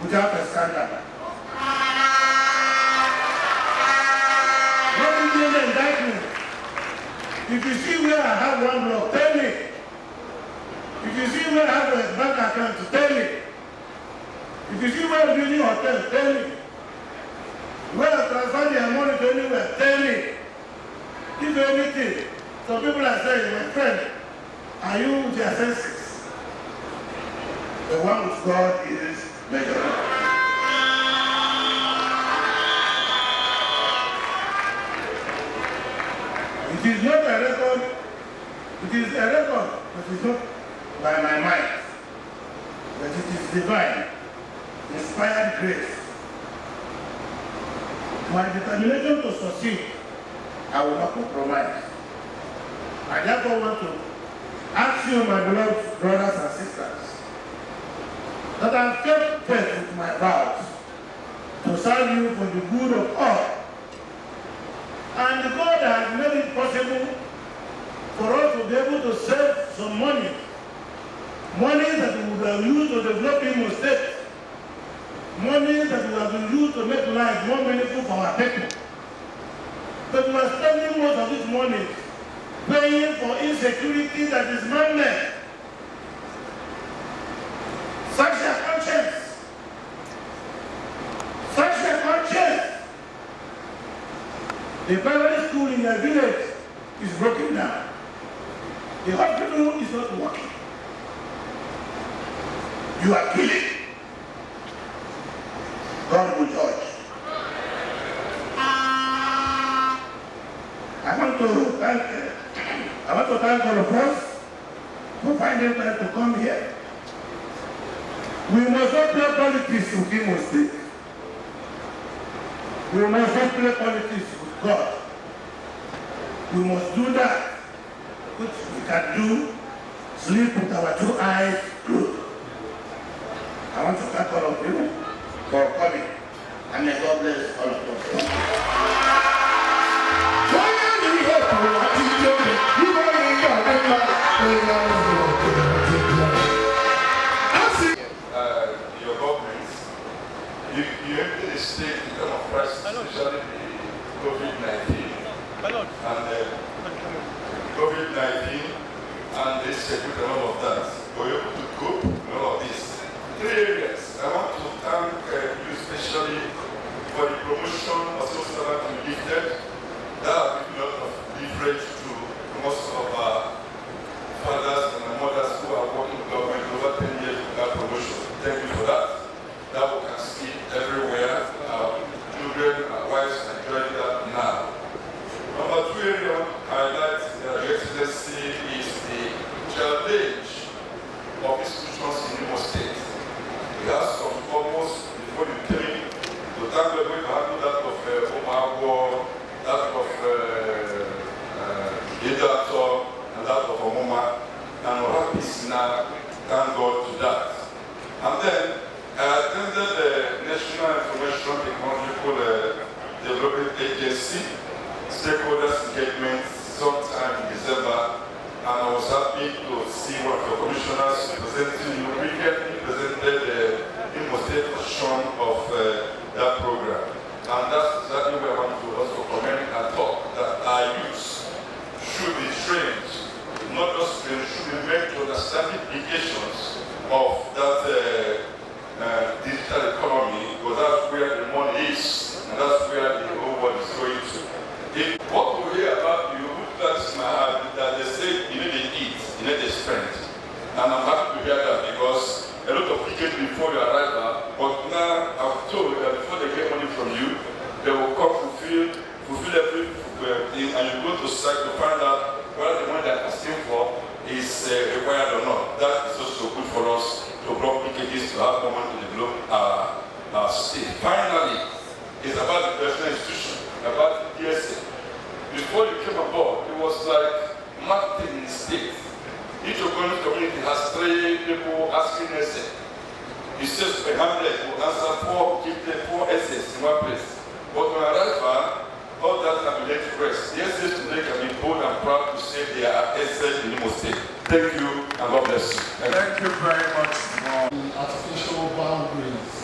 G: without a scandal. What is the indictment? If you see where I have one block, tell me. If you see where I have a bank account, tell me. If you see where I'm building a hotel, tell me. Where I transfer their money to anywhere, tell me. If anything, some people are saying, my friend, are you with your senses? The one with God is measurable. It is not a record, it is a record, but it is not by my mind. but it is divine, inspired grace. My determination to succeed, I will not compromise. I therefore want to ask you, my beloved brothers and sisters, that I have kept faith with my vows to serve you for the good of all. And God has made it possible for us to be able to save some money that we would have used to develop Imo State, money that we have been used to make life more meaningful for our people. But we are spending most of this money paying for insecurity that is man-made. Search your conscience. Search your conscience. The primary school in your village is broken down. The hospital is not working. You are killing. God will judge. I want to thank all of us for finding time to come here. We must not play politics with Imo State. We must not play politics with God. We must do that which we can do, sleep with our two eyes closed. I want to thank all of you for coming, and may God bless all of us.
B: Your governments, you entered the state in terms of crisis, especially the COVID-19 and the security and all of that. Were you able to cope with all of this? 3 areas. I want to thank you especially for the promotion of social that you gifted. That has given a lot of leverage to most of our fathers and mothers who are working with government over 10 years without promotion. Thank you for that. That we can see everywhere. Our children, our wives are enjoying that now. Number 2 area I highlight, Your Excellency, is the challenge of institutions in Imo State. We have some almost, before you came, to thank them, we handled that of Omago, that of EDITIOIN, and that of Omoma, and we're happy now, thank God to that. And then I attended the National Information Technological Development Agency stakeholders engagement sometime in December, and I was happy to see one of the commissioners presenting you. We presented the Imo State version of that program. And that's exactly where I want to also comment and talk that our youth should be trained, not just trained, should be made to understand the implications of that digital economy, because that's where the money is, and that's where the whole world is going to. If what we hear about you, that's my heart, that they say you need to eat, you need to spend. And I'm happy to hear that because a lot of people before your arrival, but now I'm told that before they get money from you, they will come fulfill everything, and you go to site to find out whether the money that you're asking for is required or not. That is also good for us to block packages to have more money to develop our state. Finally, it's about the personal institution, about the DSA. Before you came aboard, it was like marketing in the state. Each organic community has 3 people asking essay. You say a 100 will answer 4, give them 4 essays in one place. But when I arrive, all that can be laid to rest. The essays today can be bold and proud to say they are essays in Imo State. Thank you and God bless you.
A: Thank you very much.
F: The artificial boundaries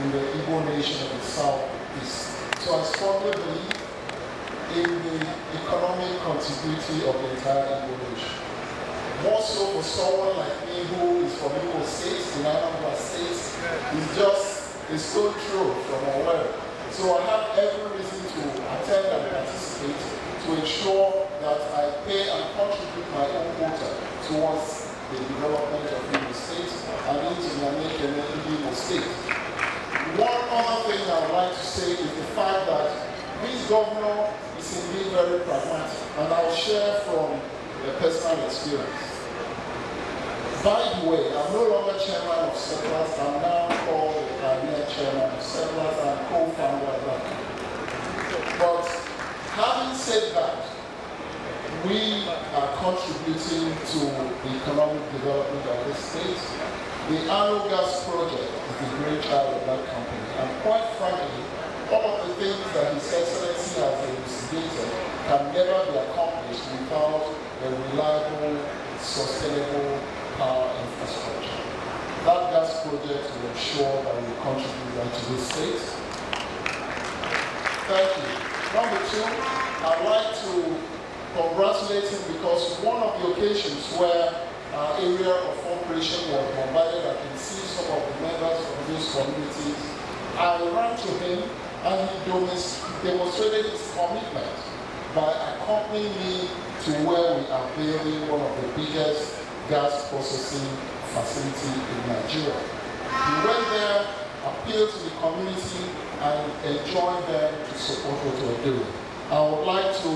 F: in the Igbo nation of the Southeast. So I strongly believe in the economic continuity of the entire Igbo nation. More so for someone like me who is from Igbo State, the Adannna State, is just a stone throw from nowhere. So I have every reason to attend and participate to ensure that I pay and contribute my own quota towards the development of Igbo State and into the Igbo State. One other thing I would like to say is the fact that this governor is indeed very pragmatic, and I'll share from a personal experience.
D: By the way, I'm no longer chairman of Settlers. I'm now called the Caribbean chairman of Settlers and co-founder of that company. But having said that, we are contributing to the economic development of this state. The Arrow Gas project is the brainchild of that company. And quite frankly, all of the things that His Excellency has elucidated can never be accomplished without a reliable, sustainable power infrastructure. That gas project will ensure that we contribute that to this state. Thank you. Number two, I'd like to congratulate him because one of the occasions where our area of operation was bombarded, I can see some of the members of those communities. I ran to him and he demonstrated his commitment by accompanying me to where we are building one of the biggest gas processing facility in Nigeria. He went there, appealed to the community, and enjoined them to support what we're doing. I would like to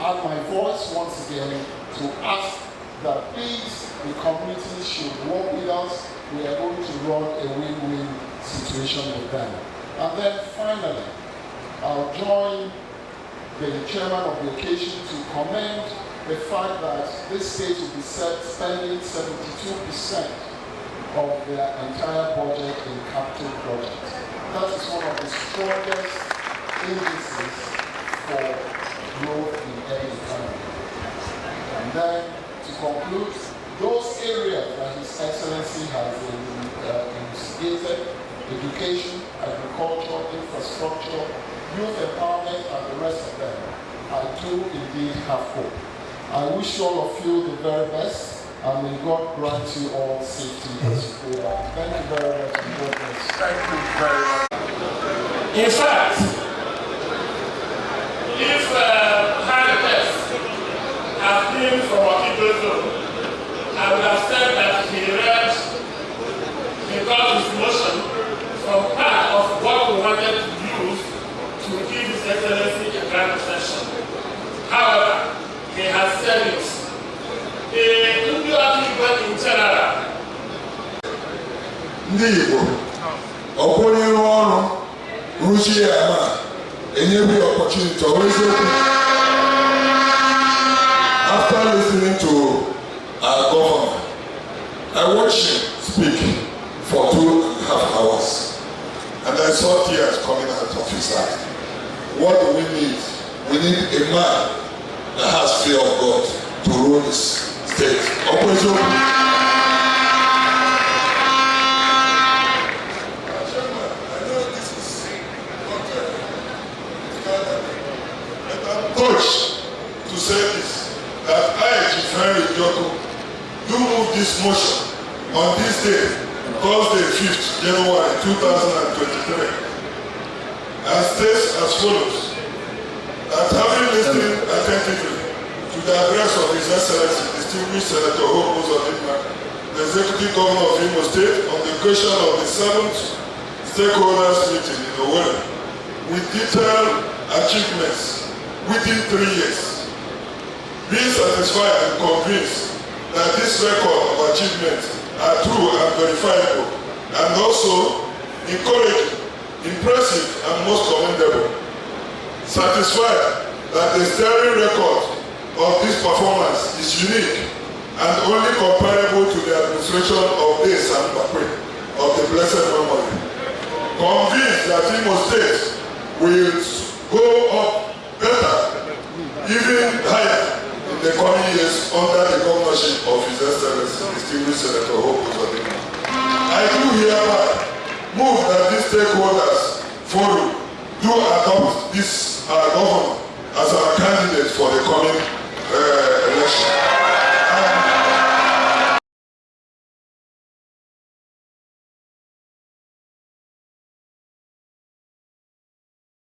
D: add my voice once again to ask that please the community should work with us. We are going to run a win-win situation with them. And then finally, I'll join the chairman of the occasion to commend the fact that this state will be spending 72% of their entire budget in capital projects. That is one of the strongest indices for growth in any economy. And then, to conclude, those areas that His Excellency has investigated, education, agriculture, infrastructure, youth empowerment, and the rest of them, I do indeed have hope. I wish all of you the very best, and may God grant you all safety as you go back. Thank you very much, and God bless.
A: Thank you very much.
C: In fact, if hard test had been from Okidozo, I would have said that he read because his motion from part of what we wanted to use to give His Excellency a grand session. However, he has said it. Ndị ọkụ in general.
B: Ndị Igbo, ọkwụnye ọrụ rụchie ya ma enyewe opportunity after listening to our governor, I watched him speak for 2.5 hours and I saw tears coming out of his eyes. What do we need? We need a man that has fear of God to rule this state. Coach, to say this, that I, Chinyere, do move this motion on this day, Thursday, 5th January 2023, and states as follows, that having listened attentively to the address of His Excellency, distinguished Senator UZODIMMA, the Executive Governor of Imo State, on the occasion of the 7th stakeholders meeting in Owerri, with detailed achievements within 3 years. Being satisfied and convinced that this record of achievement are true and verifiable, and also encouraging, impressive, and most commendable. Satisfied that the sterling record of this performance is unique and only comparable to the administration of this and of the blessed memory. Convinced that Imo State will go up better, even higher in the coming years under the governorship of His Excellency, distinguished Senator UZODIMMA. I do hereby move that these stakeholders forum do adopt this governor as our candidate for the coming election.